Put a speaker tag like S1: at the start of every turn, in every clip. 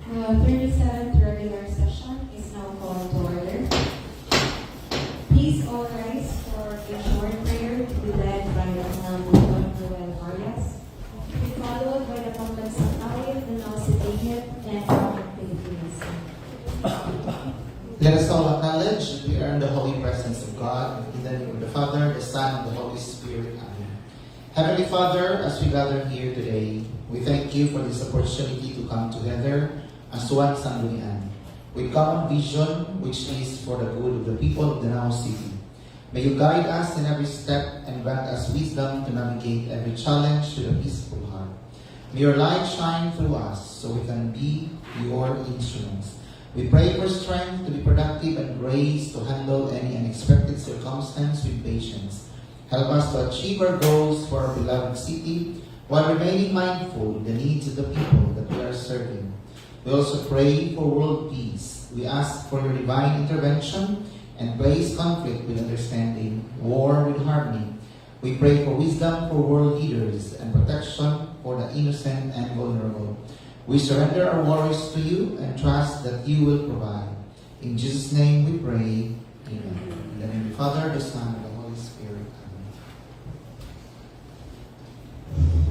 S1: 37th regular session is now called to order. Please all rise for a short prayer to be led by the Honorable Noel Arias, to be followed by the pambansang awit ng Nausidahan and Common Philippines.
S2: Let us all acknowledge that we are in the holy presence of God, in the name of the Father, the Son, and the Holy Spirit. Amen. Heavenly Father, as we gather here today, we thank you for this opportunity to come together as one Sanggunian, with common vision, which is for the good of the people of Danao City. May you guide us in every step and grant us wisdom to navigate every challenge with a peaceful heart. May your light shine through us so we can be your instruments. We pray for strength to be productive and grace to handle any unexpected circumstance with patience. Help us to achieve our goals for our beloved city while remaining mindful of the needs of the people that we are serving. We also pray for world peace. We ask for your divine intervention and place conflict with understanding, war with harmony. We pray for wisdom for world leaders and protection for the innocent and vulnerable. We surrender our worries to you and trust that you will provide. In Jesus' name we pray. Amen. In the name of the Father, the Son, and the Holy Spirit. Amen.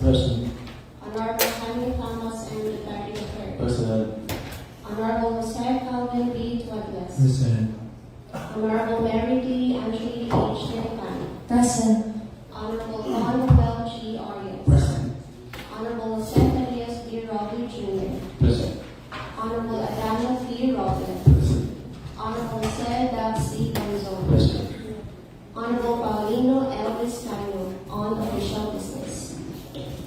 S3: Present.
S4: Honorable Jaime Thomas M. Riccardi III.
S3: Present.
S4: Honorable Jose Calvin B. Tuadles.
S3: Present.
S4: Honorable Mary D. Angeli H. Delicani.
S1: Present.
S4: Honorable Juan Manuel G. Arias.
S2: Present.
S4: Honorable Jose Elias B. Robby Jr.
S3: Present.
S4: Honorable Adana B. Robin.
S3: Present.
S4: Honorable Jose Dav C. Gonzalo.
S3: Present.
S4: Honorable Paulino Elvis Cano on official business.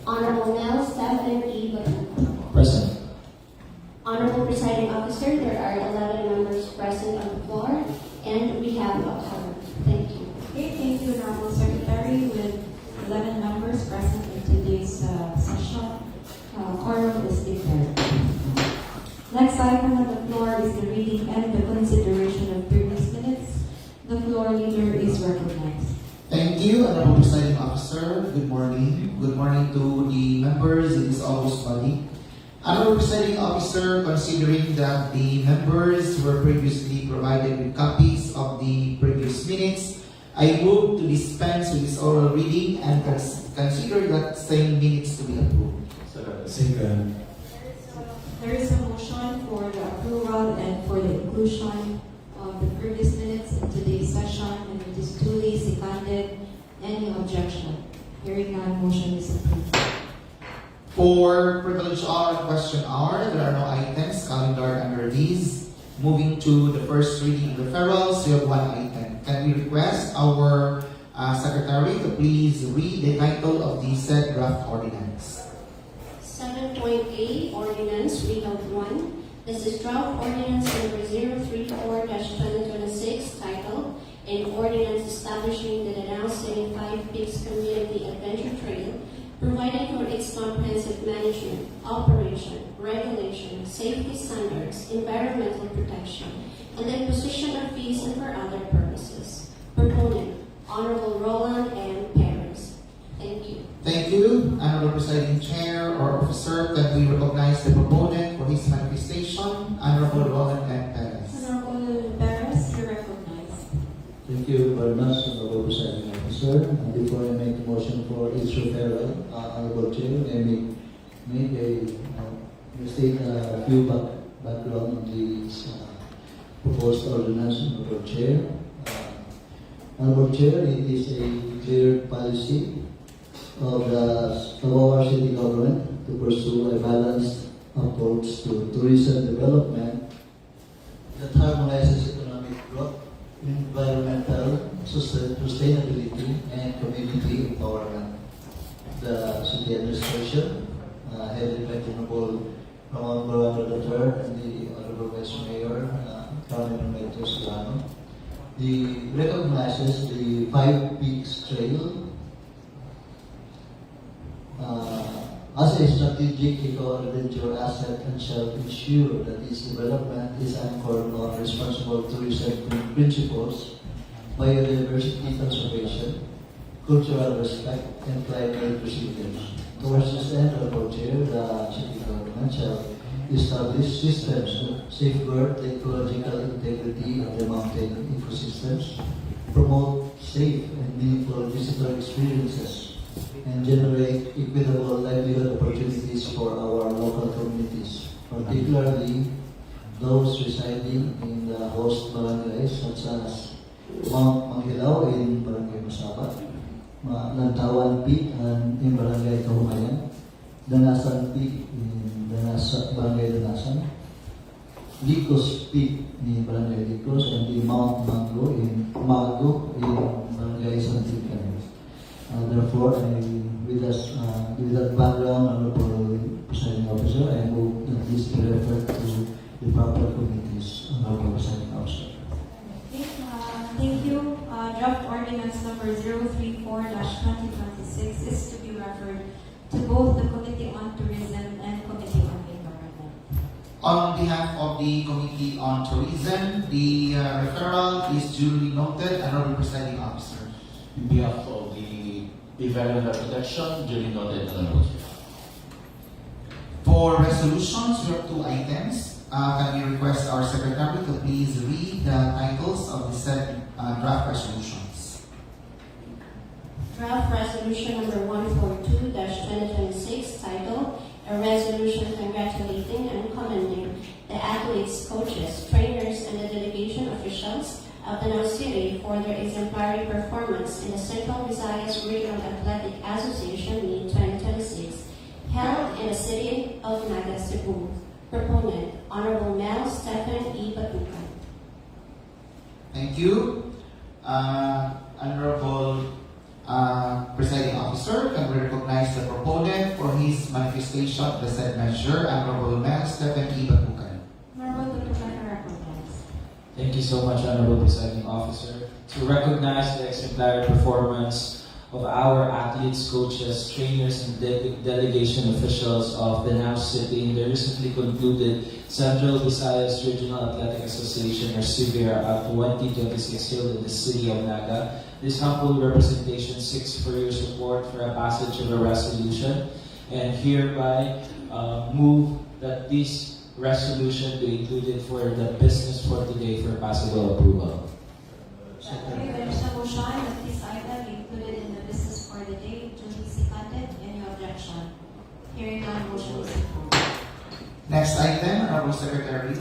S4: Honorable Nell Stephen E. Batuta.
S3: Present.
S4: Honorable Presiding Officer, there are 11 members present on the floor, and we have a quorum. Thank you.
S1: Okay, thank you, Honorable Secretary. With 11 members present in today's session, quorum is declared. Next item on the floor is the reading and the consideration of previous minutes. The floor leader is recognized.
S2: Thank you, Honorable Presiding Officer. Good morning. Good morning to the members in this august body. Honorable Presiding Officer, considering that the members were previously provided with copies of the previous minutes, I move to dispense with this oral reading and consider that same minutes to be approved.
S3: Second.
S1: There is a motion for the approval and for the inclusion of the previous minutes in today's session, and it is duly seconded. Any objection? Hearing none, motion is approved.
S2: For privilege hour and question hour, there are no items calendared under these. Moving to the first reading referrals, we have one item. Can we request our secretary to please read the title of the said draft ordinance?
S4: 7.A Ordinance Readout 1. This is draft ordinance number 034-2026 titled An Ordinance Establishing the Danao City Five Peaks Community Adventure Trail, providing for its comprehensive management, operation, regulation, safety standards, environmental protection, and the imposition of fees and for other purposes. Proponent, Honorable Roland M. Perez. Thank you.
S2: Thank you, Honorable Presiding Chair or Officer. Can we recognize the proponent for his manifestation? Honorable Roland M. Perez.
S1: Honorable Perez, you recognized.
S3: Thank you very much, Honorable Presiding Officer. And before I make a motion for each referral, Honorable Chair, let me make state a few background on this proposed ordinance, Honorable Chair. Honorable Chair, it is a clear policy of our city government to pursue a balanced approach to tourism development that harmonizes economic growth, environmental sustainability, and community empowerment. The city administration, headed by Honorable Ramon Barano III and the Honorable Vice Mayor, Carmen Metro Solano, recognizes the Five Peaks Trail as a strategic eco-adventure asset and shall ensure that its development is anchored on responsible tourism principles, biodiversity conservation, cultural respect, and climate resilience. Towards this end, Honorable Chair, the city government shall establish systems to safeguard the ecological integrity of the mountain ecosystems, promote safe and meaningful visitor experiences, and generate equitable livelihood opportunities for our local communities, particularly those residing in the host barangays such as Mount Manghilao in Barangay Masaba, Lantawan Peak in Barangay Kahumayan, Danasan Peak in Barangay Danasan, Licos Peak in Barangay Licos, and the Mount Mango in Barangay Santican. Therefore, with that background, Honorable Presiding Officer, I move that this be referred to the proper committees, Honorable Presiding Officer.
S1: Okay, thank you. Draft ordinance number 034-2026 is to be referred to both the Committee on Tourism and Committee on Environment.
S2: On behalf of the Committee on Tourism, the referral is duly noted, Honorable Presiding Officer.
S5: On behalf of the Environmental Protection, duly noted, Honorable Chair.
S2: For resolutions, we have two items. Can we request our Secretary to please read the titles of the said draft resolutions?
S4: Draft Resolution Number 142-2026 titled, A Resolution Congratulating and Commending the Athletes, Coaches, Trainers, and the Delegation Officials of Danao City for their exemplary performance in the Central Visayas Regional Athletic Association Meet 2026 held in the city of Naga, Cebu. Proponent, Honorable Mel Stephen E. Batucan.
S2: Thank you. Honorable Presiding Officer, can we recognize the proponent for his manifestation of the said measure, Honorable Mel Stephen E. Batucan.
S1: Honorable Batucan are recognized.
S6: Thank you so much, Honorable Presiding Officer. To recognize the exemplary performance of our athletes, coaches, trainers, and delegation officials of Danao City in the recently concluded Central Visayas Regional Athletic Association, or CVR, 2026 held in the city of Naga, this humble representation seeks for your support for a passage of a resolution, and hereby move that this resolution be included for the business for today for possible approval.
S1: Okay, there's a motion that this item be included in the business for the day, duly seconded. Any objection? Hearing none, motion is approved.
S2: Next item, Honorable Secretary.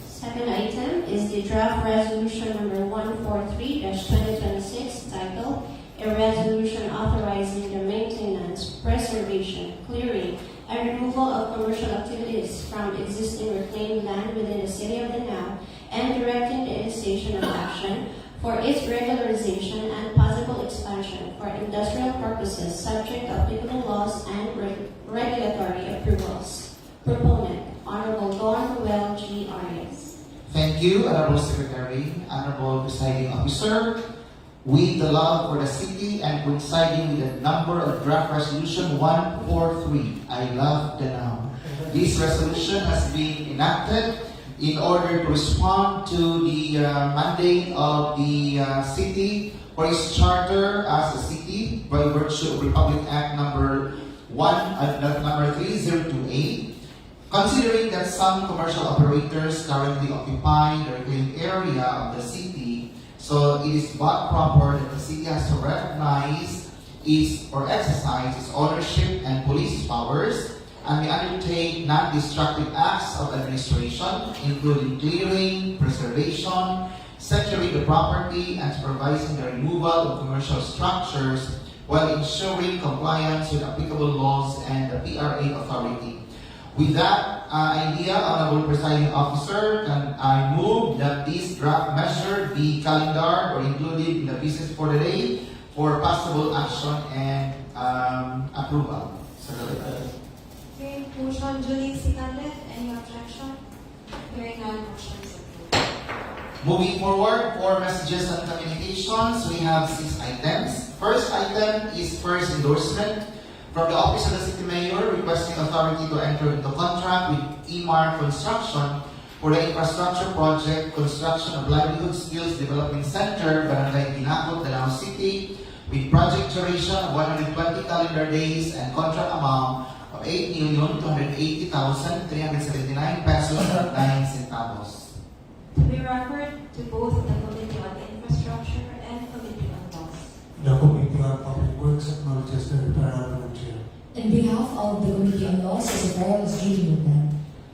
S4: Second item is the draft resolution number 143-2026 titled, A Resolution Authorizing the Maintenance, Preservation, Clearing, and Removal of Commercial Activities from existing reclaimed land within the city of Danao and directing the initiation of action for its regularization and possible expansion for industrial purposes subject to applicable laws and regulatory approvals. Proponent, Honorable Don Ruel G. Arias.
S2: Thank you, Honorable Secretary, Honorable Presiding Officer. With the love for the city and coinciding with the number of draft resolution 143, I love Danao. This resolution has been enacted in order to respond to the mandate of the city for its charter as a city by virtue of Republic Act number 3028. Considering that some commercial operators currently occupy the reclaimed area of the city, so it is but proper that the city has to recognize or exercise its ownership and police powers, and we undertake non-destructive acts of administration, including clearing, preservation, securing the property, and supervising the removal of commercial structures while ensuring compliance with applicable laws and the PRA authority. With that idea, Honorable Presiding Officer, can I move that this draft measure be calendared or included in the business for the day for possible action and approval. Secretary.
S1: Okay, motion duly seconded. Any objection? Hearing none, motion is approved.
S2: Moving forward, for messages and communications, we have 6 items. First item is first endorsement from the Office of the City Mayor requesting authority to enter into contract with EMAR Construction for the infrastructure project construction of Livelihood Skills Development Center, Barangay Pinacot, Danao City, with project duration of 120 calendar days and contract amount of 8,280,379 pesos and 9 centavos.
S1: To be referred to both the Committee on Infrastructure and Committee on Laws.
S7: The Committee on Public Works acknowledges the referral of the chair.
S8: On behalf of the Committee on Laws, as referral is duly noted.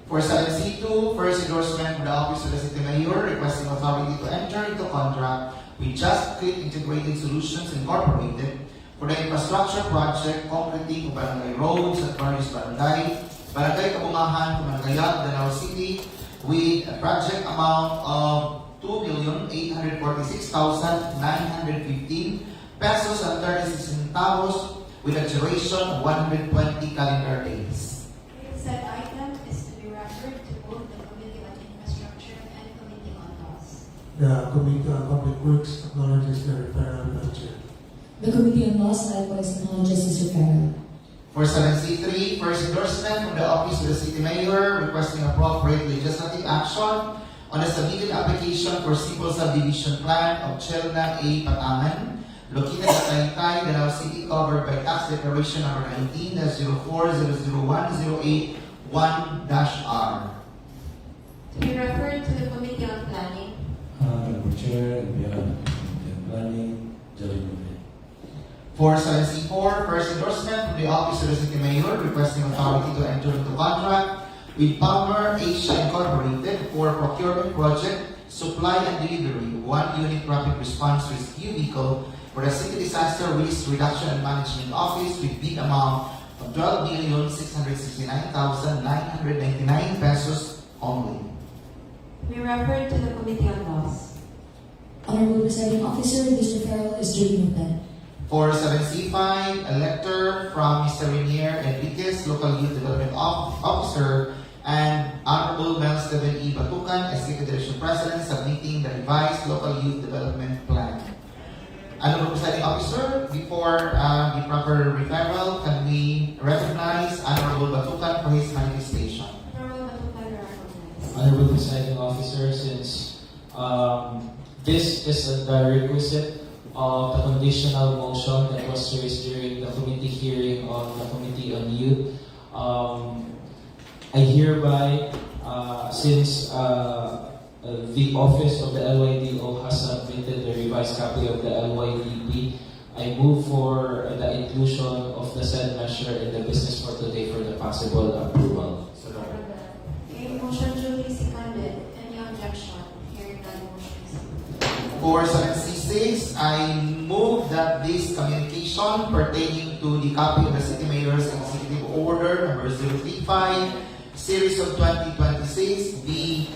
S2: For 7C2, first endorsement from the Office of the City Mayor requesting authority to enter into contract with Just Click Integrated Solutions Incorporated for the infrastructure project completing barangay roads at various barangay Kabungahan, Kamangayan, Danao City, with a project amount of 2,846,915 pesos and 36 centavos with a duration of 120 calendar days.
S1: Said item is to be referred to both the Committee on Infrastructure and Committee on Laws.
S7: The Committee on Public Works acknowledges the referral of the chair.
S8: The Committee on Laws likewise acknowledges this referral.
S2: For 7C3, first endorsement from the Office of the City Mayor requesting appropriate legislative action on the submitted application for simple subdivision plan of Chelna A. Patangan, located at Taytay, Danao City, covered by tax declaration number 19-04-00108-1-R.
S1: To be referred to the Committee on Planning.
S6: Honorable Chair, we have planning, duly noted.
S2: 47C4, first endorsement from the Office of the City Mayor requesting authority to enter into contract with Palmer Asia Incorporated for procurement project, supply and delivery of 1 unit rapid response rescue vehicle for the City Disaster Risk Reduction and Management Office with bid amount of 12,669,999 pesos only.
S1: Be referred to the Committee on Laws.
S8: Honorable Presiding Officer, this referral is duly noted.
S2: 47C5, a letter from Mr. Renier Enriquez, Local Youth Development Officer, and Honorable Mel Steven E. Batucan, Executive Direction President, submitting the revised Local Youth Development Plan. Honorable Presiding Officer, before the proper referral, can we recognize Honorable Batucan for his manifestation?
S1: Honorable Batucan, recognized.
S6: Honorable Presiding Officer, since this is the requisite of the conditional motion that was raised during the committee hearing on the Committee on Youth, I hereby, since the office of the LYDO has submitted the revised copy of the LYDP, I move for the inclusion of the said measure in the business for today for the possible approval.
S1: Okay, motion duly seconded. Any objection? Hearing none, motion is approved.
S2: 47C6, I move that this communication pertaining to the copy of the City Mayor's Executive Order number 035, Series of 2026 be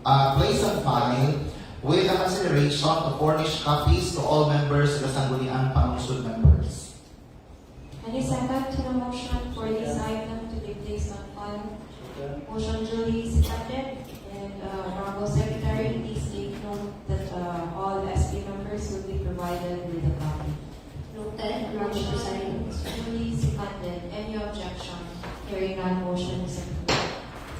S2: placed on file with the consideration to furnish copies to all members of the Sangguniang Pangungsod members.
S1: Any second to the motion for this item to be placed on file? Motion duly seconded. And Honorable Secretary, please take note that all SP members will be provided with a copy.
S4: Noted, Honorable Presiding Officer.
S1: Duly seconded. Any objection? Hearing none, motion is approved.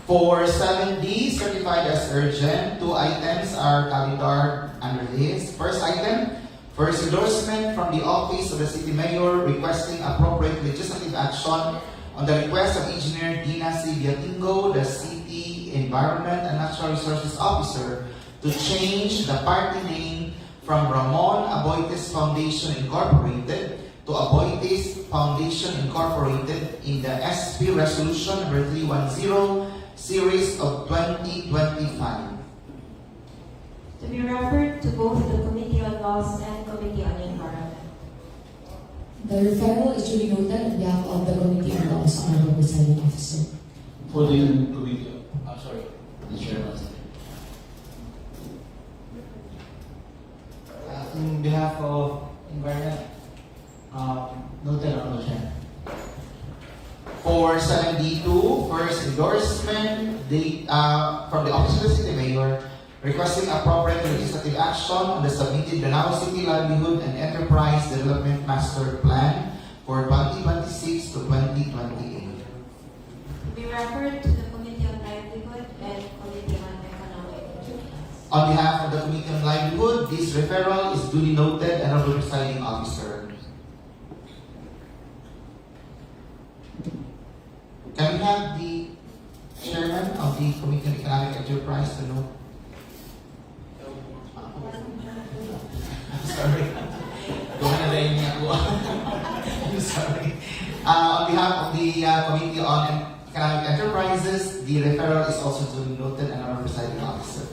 S2: For 7D, certified as urgent, 2 items are calendared under this. First item, first endorsement from the Office of the City Mayor requesting appropriate legislative action on the request of Engineer Dina C. Biatingo, the City Environment and Natural Resources Officer, to change the party name from Ramon Aboites Foundation Incorporated to Aboites Foundation Incorporated in the SP Resolution number 310, Series of 2025.
S1: To be referred to both the Committee on Laws and Committee on Environment.
S8: The referral is duly noted on behalf of the Committee on Laws, Honorable Presiding Officer.
S5: For the committee, I'm sorry, the chairman.
S3: In behalf of Environment, noted, Honorable Chair.
S2: For 7D2, first endorsement from the Office of the City Mayor requesting appropriate legislative action on the submitted Danao City Livelihood and Enterprise Development Master Plan for 2026 to 2028.
S1: To be referred to the Committee on Livelihood and Committee on Economic Development.
S2: On behalf of the Committee on Livelihood, this referral is duly noted, Honorable Presiding Officer. Can we have the chairman of the Committee on Economic Enterprise to note? I'm sorry. Gumana niya ako. I'm sorry. On behalf of the Committee on Economic Enterprises, the referral is also duly noted, Honorable Presiding Officer.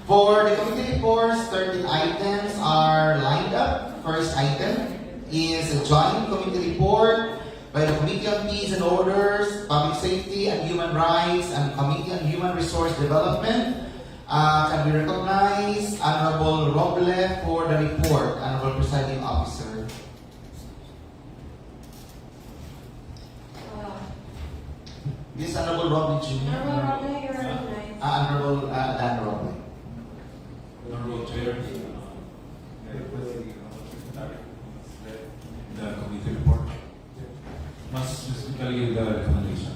S2: For the committee reports, 30 items are lined up. First item is a joint committee report by the Committee on Peace and Orders, Public Safety and Human Rights, and Committee on Human Resource Development. Can we recognize Honorable Roble for the report, Honorable Presiding Officer? This Honorable Roble Jr.
S1: Honorable Roble, you're recognized.
S2: Honorable Dan Roble.
S9: Honorable Chair, the committee report, most specifically the recommendation.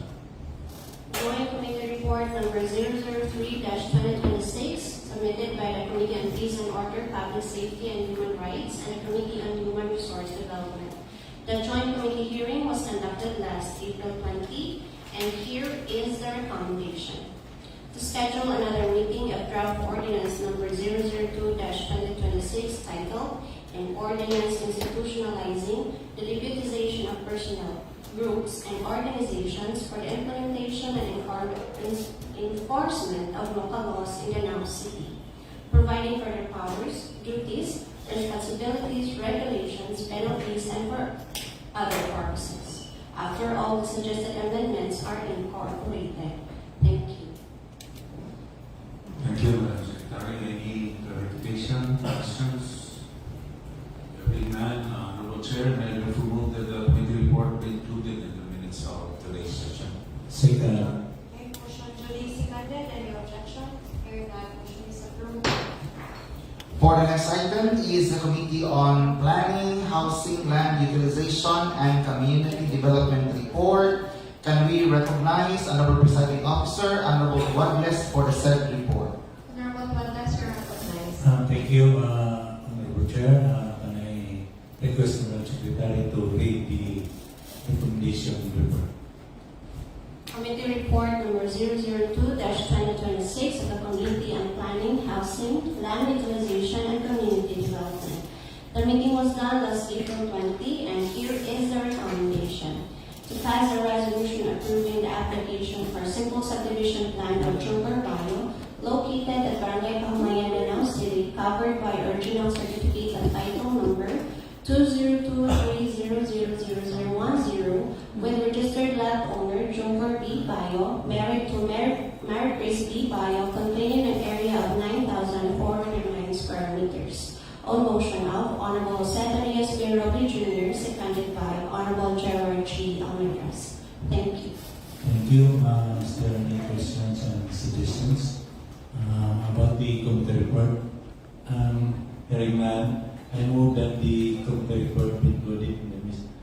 S4: Joint Committee Report number 003-2026, submitted by the Committee on Peace and Order, Public Safety and Human Rights, and the Committee on Human Resource Development. The joint committee hearing was conducted last April 20, and here is the recommendation. To schedule another meeting of draft ordinance number 002-2026 titled an ordinance institutionalizing the deputization of personnel, groups, and organizations for the implementation and enforcement of local laws in the Now City, providing for their powers, duties, responsibilities, regulations, penalties, and for other purposes. After all, the suggested amendments are incorporated. Thank you.
S9: Thank you, Madam Secretary. Any clarification, questions? Hearing none, Honorable Chair, may I therefore move that the committee report be included in the minutes of today's session.
S3: Second.
S1: Okay, motion duly seconded. Any objection? Hearing none, motion is approved.
S2: For the next item is the Committee on Planning, Housing, Land Utilization, and Community Development Report. Can we recognize Honorable Presiding Officer, Honorable Juarez, for the said report?
S1: Honorable Juarez, you're recognized.
S10: Thank you, Honorable Chair. Can I request the Secretary to read the recommendation report?
S4: Committee report number 002-2026 of the Committee on Planning, Housing, Land Utilization, and Community Development. The meeting was done last April 20, and here is the recommendation. To pass a resolution approving the application for a simple subdivision plan of Jumper Bayo, located at Barangay Pahmayan, Danao City, covered by original certificate and title number 202300010, with registered lot owner Jumper B. Bayo, married to Mary Grace B. Bayo, containing an area of 9,409 square meters. On motion of Honorable Cesarius B. Robles Jr., seconded by Honorable Gerard G. Almendraz. Thank you.
S10: Thank you. Is there any questions and suggestions about the committee report? Hearing none, I move that the committee report be included in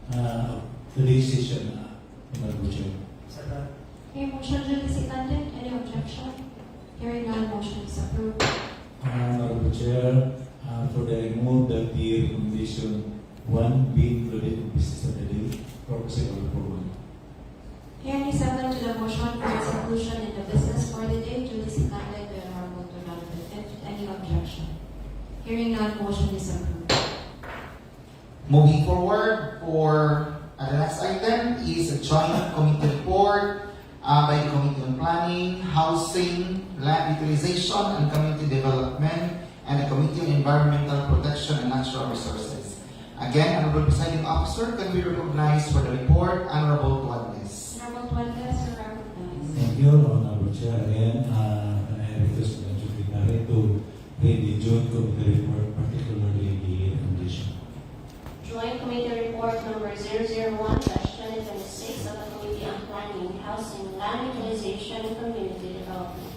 S10: the today's session. Honorable Chair.
S1: Okay, motion duly seconded. Any objection? Hearing none, motion is approved.
S10: Honorable Chair, for the remove that the recommendation 1 be included in business of the day for possible approval.
S1: Hearing second to the motion for its inclusion in the business for the day, duly seconded by Honorable Donald Fifth. Any objection? Hearing none, motion is approved.
S2: Moving forward, for the next item is a joint committee report by the Committee on Planning, Housing, Land Utilization, and Community Development, and the Committee on Environmental Protection and Natural Resources. Again, Honorable Presiding Officer, can we recognize for the report Honorable Juarez?
S1: Honorable Juarez, you're recognized.
S10: Thank you, Honorable Chair. Again, I request the Secretary to read the joint committee report, particularly the recommendation.
S4: Joint Committee Report number 001-2026 of the Committee on Planning, Housing, Land Utilization, and Community Development,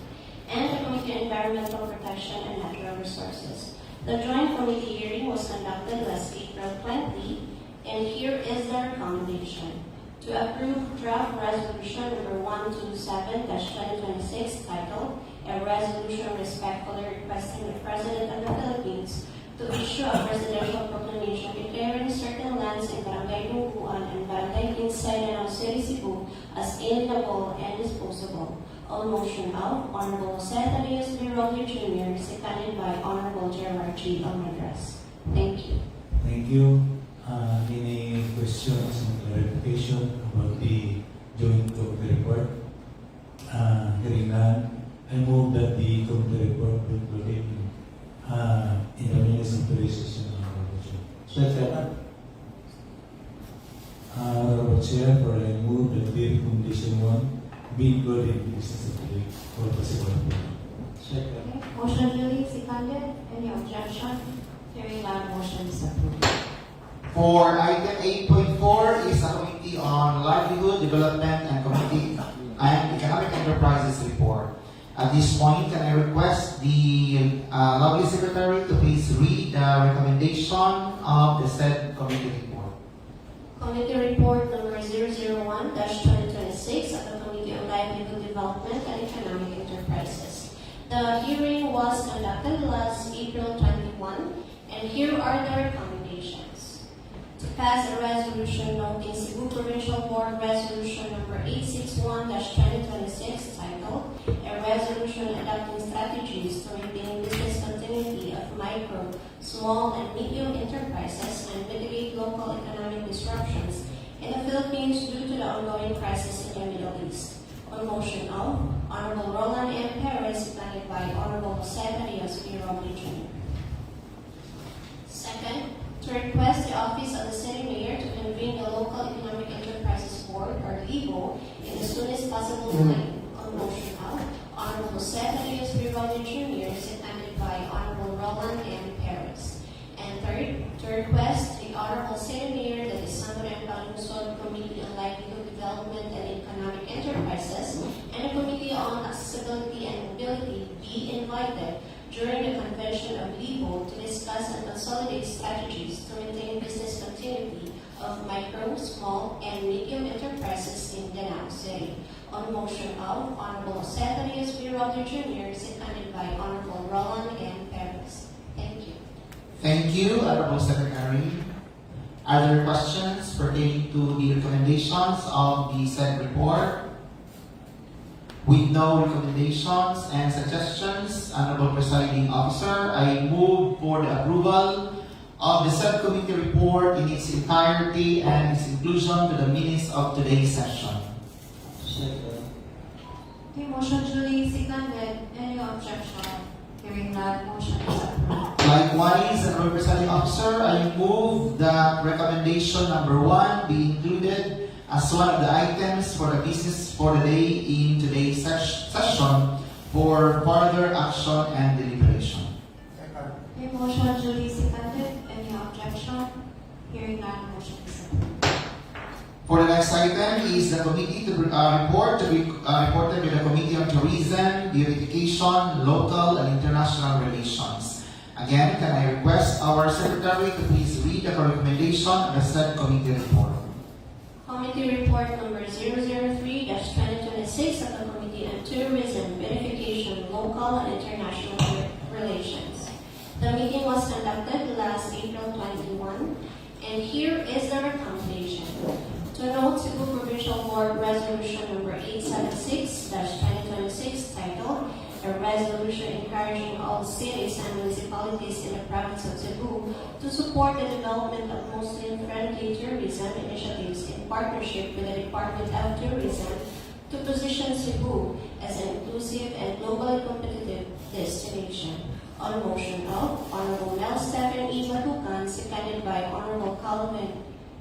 S4: and the Committee on Environmental Protection and Natural Resources. The joint committee hearing was conducted last April 20, and here is the recommendation. To approve draft resolution number 127-2026 titled, "A Resolution Respectfully Requesting the President of the Philippines to issue a presidential proclamation declaring certain lands in Barangay Dunguan and Barangay Kinsay, Danao City, Cebu as alienable and disposable." On motion of Honorable Cesarius B. Robles Jr., seconded by Honorable Gerard G. Almendraz. Thank you.
S10: Thank you. Any questions and clarification about the joint committee report? Hearing none, I move that the committee report be included in the minutes of today's session.
S3: Second.
S10: Honorable Chair, for I move that the recommendation 1 be included in the business of the day for possible approval.
S3: Second.
S1: Okay, motion duly seconded. Any objection? Hearing none, motion is approved.
S2: For item 8.4 is a Committee on Livelihood, Development, and Community and Economic Enterprises report. At this point, can I request the lovely Secretary to please read the recommendation of the said committee report.
S4: Committee Report number 001-2026 of the Committee on Livelihood, Development, and Economic Enterprises. The hearing was conducted last April 21, and here are the recommendations. To pass a resolution noting Cebu Provincial Board Resolution number 861-2026 titled, A Resolution Adopting Strategies to Maintain Business Continuity of Micro, Small, and Medium Enterprises and Mitigate Local Economic Disruptions in the Philippines due to the ongoing crisis in the Middle East. On motion of Honorable Roland M. Perez, seconded by Honorable Jose Arias P. Robles Jr. Second, to request the Office of the City Mayor to convene the Local Economic Enterprises Board, or LEBO, in the soonest possible time. On motion of Honorable Jose Arias P. Robles Jr., seconded by Honorable Roland M. Perez. And third, to request the Honorable City Mayor that the Sangguniang Panglusod Committee on Livelihood Development and Economic Enterprises and the Committee on Accessibility and Mobility be invited during the convention of LEBO to discuss and consolidate strategies to maintain business continuity of micro, small, and medium enterprises in Danao City. On motion of Honorable Jose Arias P. Robles Jr., seconded by Honorable Roland M. Perez. Thank you.
S2: Thank you, Honorable Secretary. Are there questions pertaining to the recommendations of the said report? With no recommendations and suggestions, Honorable Presiding Officer, I move for the approval of the subcommittee report in its entirety and its inclusion to the minutes of today's session.
S3: Second.
S1: Okay, motion duly seconded. Any objection? Hearing none, motion is approved.
S2: Likewise, Honorable Presiding Officer, I move that recommendation number 1 be included as one of the items for the business for the day in today's session for further action and deliberation.
S1: Okay, motion duly seconded. Any objection? Hearing none, motion is approved.
S2: For the next item is the committee report to be reported by the Committee on Tourism, Beautification, Local and International Relations. Again, can I request our Secretary to please read the recommendation of the said committee report.
S4: Committee Report number 003-2026 of the Committee on Tourism, Beautification, Local and International Relations. The meeting was conducted last April 21, and here is the recommendation. To note Cebu Provincial Board Resolution number 876-2026 titled, A Resolution Encouraging all cities and municipalities in the province of Cebu to support the development of Muslim-friendly tourism initiatives in partnership with the Department of Tourism to position Cebu as an inclusive and globally competitive destination. On motion of Honorable Mel Stephen E. Batucan, seconded by Honorable Calvin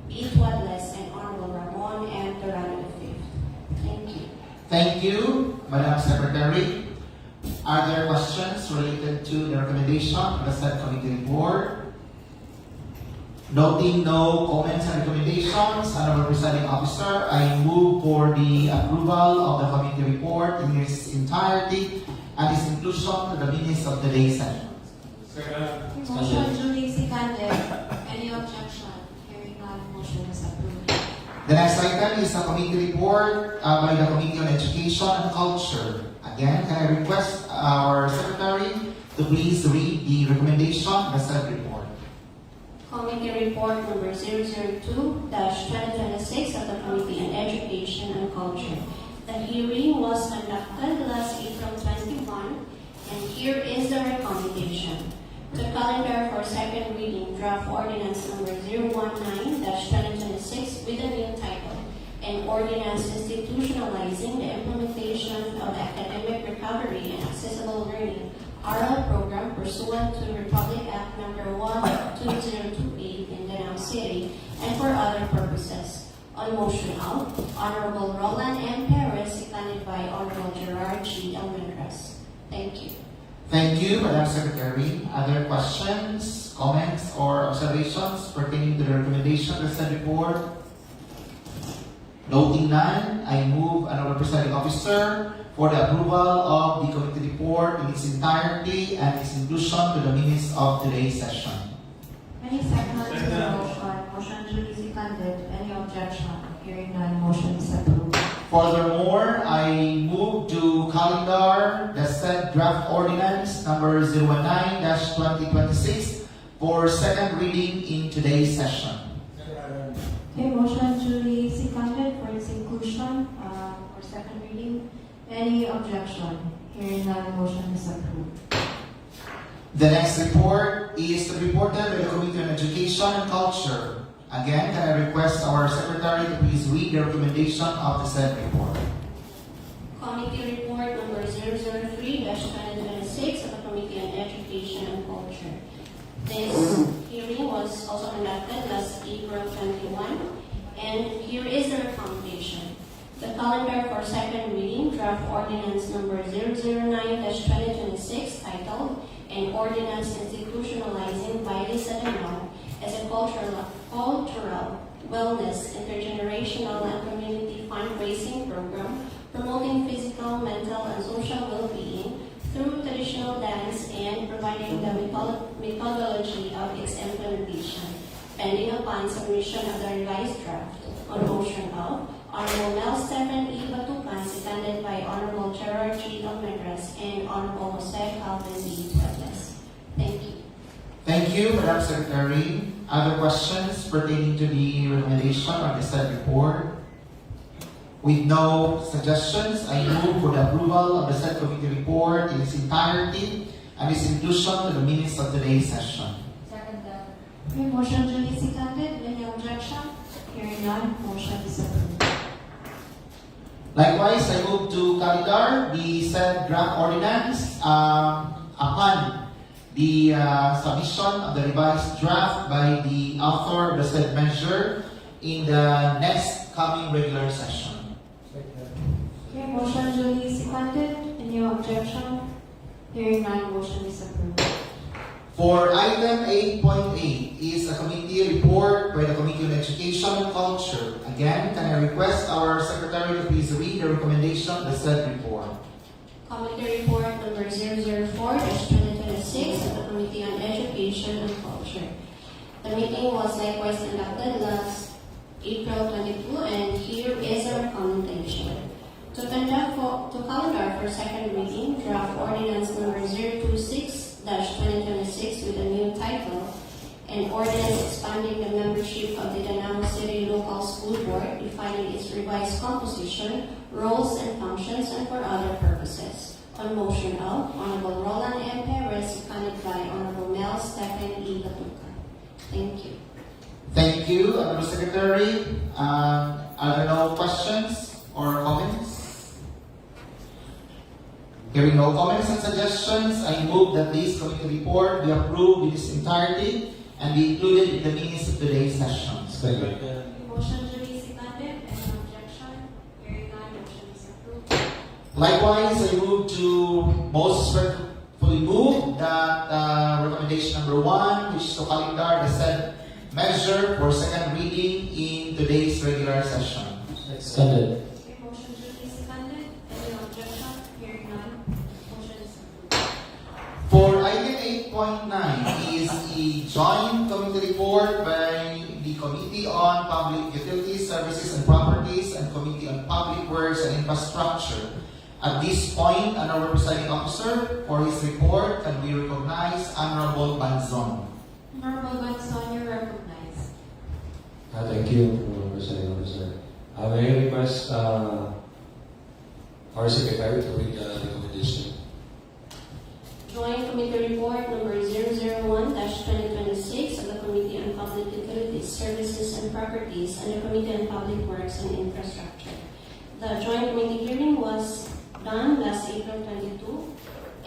S4: B. Tuadles and Honorable Ramon M. Dorado V. Thank you.
S2: Thank you, Madam Secretary. Are there questions related to the recommendation of the said committee report? Noting no comments and recommendations, Honorable Presiding Officer, I move for the approval of the committee report in its entirety and its inclusion to the minutes of today's session.
S1: Okay, motion duly seconded. Any objection? Hearing none, motion is approved.
S2: The next item is a committee report by the Committee on Education and Culture. Again, can I request our Secretary to please read the recommendation of the said report.
S4: Committee Report number 002-2026 of the Committee on Education and Culture. The hearing was conducted last April 21, and here is the recommendation. The calendar for second reading, draft ordinance number 019-2026 with a new title, an ordinance institutionalizing the implementation of academic recovery and accessible learning oral program pursuant to Republic Act number 12028 in Danao City and for other purposes. On motion of Honorable Roland M. Perez, seconded by Honorable Gerard G. Almendras. Thank you.
S2: Thank you, Madam Secretary. Other questions, comments, or observations pertaining to the recommendation of the said report? Noting none, I move, Honorable Presiding Officer, for the approval of the committee report in its entirety and its inclusion to the minutes of today's session.
S1: Any seconds to the motion? Motion duly seconded. Any objection? Hearing none, motion is approved.
S2: Furthermore, I move to calendar the said draft ordinance number 019-2026 for second reading in today's session.
S1: Okay, motion duly seconded for its inclusion for second reading. Any objection? Hearing none, motion is approved.
S2: The next report is to be reported by the Committee on Education and Culture. Again, can I request our Secretary to please read the recommendation of the said report.
S4: Committee Report number 003-2026 of the Committee on Education and Culture. This hearing was also conducted last April 21, and here is the recommendation. The calendar for second reading, draft ordinance number 009-2026, titled An Ordinance Institutionalizing Bilis Adenal as a cultural, wellness, intergenerational, and community fundraising program promoting physical, mental, and social well-being through traditional dance and providing the methodology of its implementation, pending upon submission of the revised draft. On motion of Honorable Mel Stephen E. Batucan, seconded by Honorable Gerard G. Almendras and Honorable Jose Calvin D. Tuebles. Thank you.
S2: Thank you, Madam Secretary. Other questions pertaining to the recommendation on the said report? With no suggestions, I move for the approval of the said committee report in its entirety and its inclusion to the minutes of today's session.
S1: Second that. Okay, motion duly seconded. Any objection? Hearing none, motion is approved.
S2: Likewise, I move to calendar the said draft ordinance upon the submission of the revised draft by the author of the said measure in the next coming regular session.
S1: Okay, motion duly seconded. Any objection? Hearing none, motion is approved.
S2: For item 8.8 is a committee report by the Committee on Education and Culture. Again, can I request our Secretary to please read the recommendation of the said report.
S4: Committee Report number 004-2026 of the Committee on Education and Culture. The meeting was likewise conducted last April 22, and here is a recommendation. To calendar for second reading, draft ordinance number 026-2026 with a new title, an ordinance expanding the membership of the Danao City Local School Board, defining its revised composition, roles and functions, and for other purposes. On motion of Honorable Roland M. Perez, seconded by Honorable Mel Stephen E. Batucan. Thank you.
S2: Thank you, Honorable Secretary. Are there no questions or comments? Hearing no comments and suggestions, I move that this committee report be approved in its entirety and be included in the minutes of today's session.
S1: Motion duly seconded. Any objection? Hearing none, motion is approved.
S2: Likewise, I move to most respectfully move that recommendation number 1, which is to calendar the said measure for second reading in today's regular session.
S6: Seconded.
S1: Okay, motion duly seconded. Any objection? Hearing none, motion is approved.
S2: For item 8.9 is a joint committee report by the Committee on Public Utilities, Services and Properties and Committee on Public Works and Infrastructure. At this point, Honorable Presiding Officer, for his report, can we recognize Honorable Banzon.
S1: Honorable Banzon, you're recognized.
S11: Thank you, Presiding Officer. May I request our Secretary to read the recommendation?
S4: Joint Committee Report number 001-2026 of the Committee on Public Utilities, Services and Properties and the Committee on Public Works and Infrastructure. The joint committee hearing was done last April 22,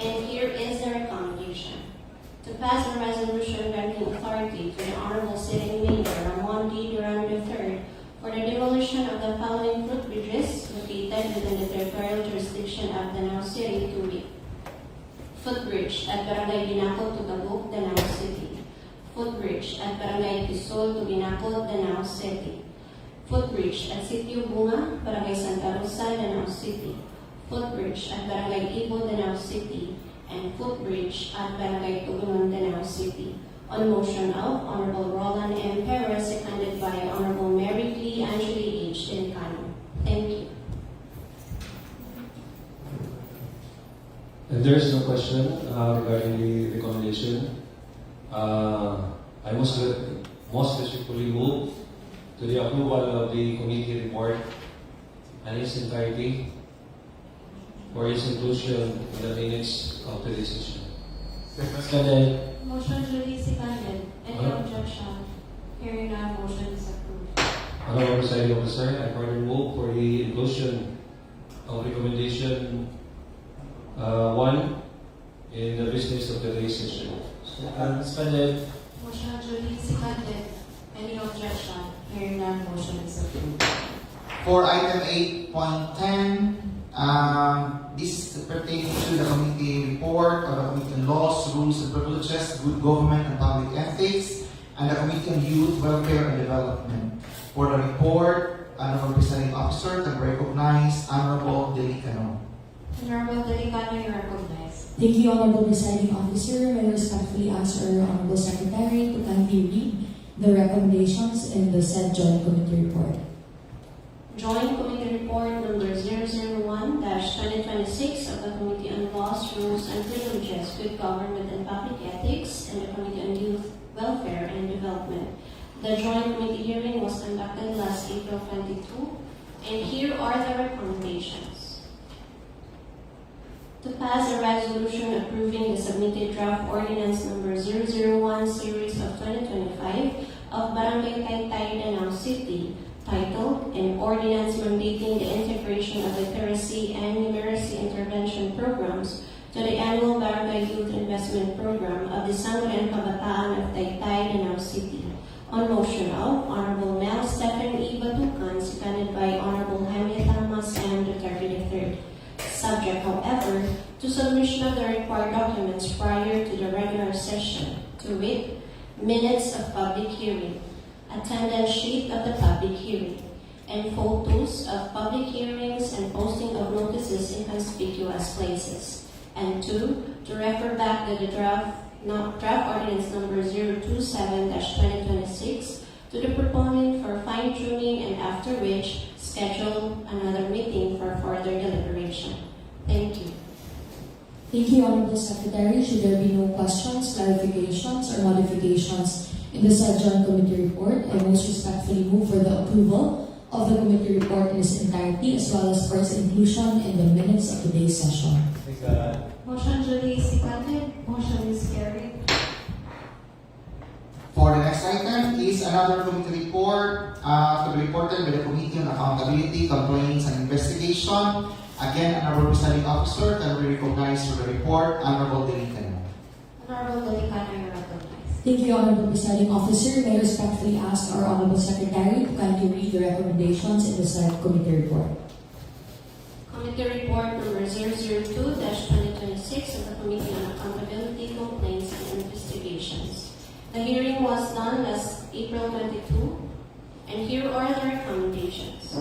S4: and here is the recommendation. To pass a resolution granting authority to the Honorable Sitting Mayor Ramon D. Duran III for the demolition of the following footbridges located within the territorial jurisdiction of Danao City to be footbridge at Barangay Binacol, Tugabog, Danao City. Footbridge at Barangay Pisol, Tubinacol, Danao City. Footbridge at Sitio Bunga, Barangay Santa Rosa, Danao City. Footbridge at Barangay Ibo, Danao City. And footbridge at Barangay Tugunon, Danao City. On motion of Honorable Roland M. Perez, seconded by Honorable Mary Lee Angeli H. Delicano. Thank you.
S11: If there is no question regarding the recommendation, I most respectfully move to the approval of the committee report and its entirety for its inclusion in the minutes of today's session.
S6: Seconded.
S4: Motion duly seconded. Any
S11: Huh?
S4: objection? Hearing none, motion is approved.
S11: Honorable Presiding Officer, I further move for the inclusion of recommendation 1 in the business of today's session.
S6: Suspended.
S4: Motion duly seconded. Any objection? Hearing none, motion is approved.
S2: For item 8.10, this is pertaining to the committee report of the Committee on Laws, Rules and Privileges, Good Government and Public Ethics, and the Committee on Youth, Welfare and Development. For the report, Honorable Presiding Officer, can recognize Honorable Delicano.
S4: Honorable Delicano, you are recognized.
S8: Thank you, Honorable Presiding Officer. May I respectfully ask our Honorable Secretary to kindly read the recommendations in the said Joint Committee report.
S4: Joint Committee Report number 001-2026 of the Committee on Laws, Rules and Privileges, Good Government and Public Ethics, and the Committee on Youth, Welfare and Development. The joint committee hearing was conducted last April 22, and here are the recommendations. To pass a resolution approving the submitted draft ordinance number 001 series of 2025 of Barangay Taytay, Danao City, titled An Ordinance Mandating the Integration of Literacy and Numeracy Intervention Programs to the Annual Barangay Youth Investment Program of the Sangguniang Kabataan of Taytay, Danao City. On motion of Honorable Mel Stephen E. Batucan, seconded by Honorable Jaime Thomas M. Duterte III. Subject, however, to submission of the required documents prior to the regular session, to wit, minutes of public hearing, attendance sheet of the public hearing, and photos of public hearings and posting of notices in conspicuous places. And 2, to refer back to the draft ordinance number 027-2026 to the proponent for fine-tuning, and after which schedule another meeting for further deliberation. Thank you.
S8: Thank you, Honorable Secretary. Should there be no questions, clarifications, or modifications in the said Joint Committee report, I most respectfully move for the approval of the committee report in its entirety as well as for its inclusion in the minutes of today's session.
S4: Motion duly seconded. Motion is carried.
S2: For the next item is another committee report to be reported by the Committee on Accountability, Complaints and Investigation. Again, Honorable Presiding Officer, can we recognize for the report Honorable Delicano.
S4: Honorable Delicano, you are recognized.
S8: Thank you, Honorable Presiding Officer. May I respectfully ask our Honorable Secretary to kindly read the recommendations in the said committee report.
S4: Committee Report number 002-2026 of the Committee on Accountability, Complaints and Investigations. The hearing was done last April 22, and here are the recommendations.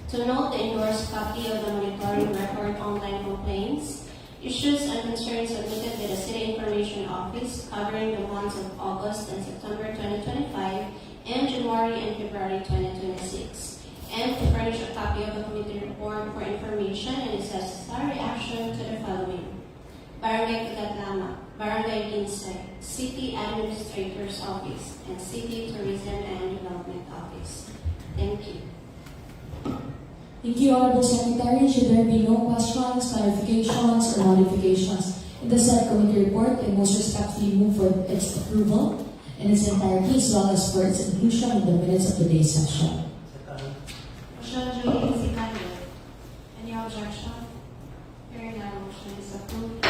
S4: To note the endorsed copy of the monitoring record online complaints, issues and concerns submitted by the City Information Office covering the months of August and September 2025 and January and February 2026, and to furnish a copy of the committee report for information and necessary action to the following: Barangay Kagatlama, Barangay Ginsay, City Administrator's Office, and City Tourism and Development Office. Thank you.
S8: Thank you, Honorable Secretary. Should there be no questions, clarifications, or modifications in the said committee report, I most respectfully move for its approval in its entirety as well as for its inclusion in the minutes of today's session.
S4: Motion duly seconded. Any objection? Hearing none, motion is approved.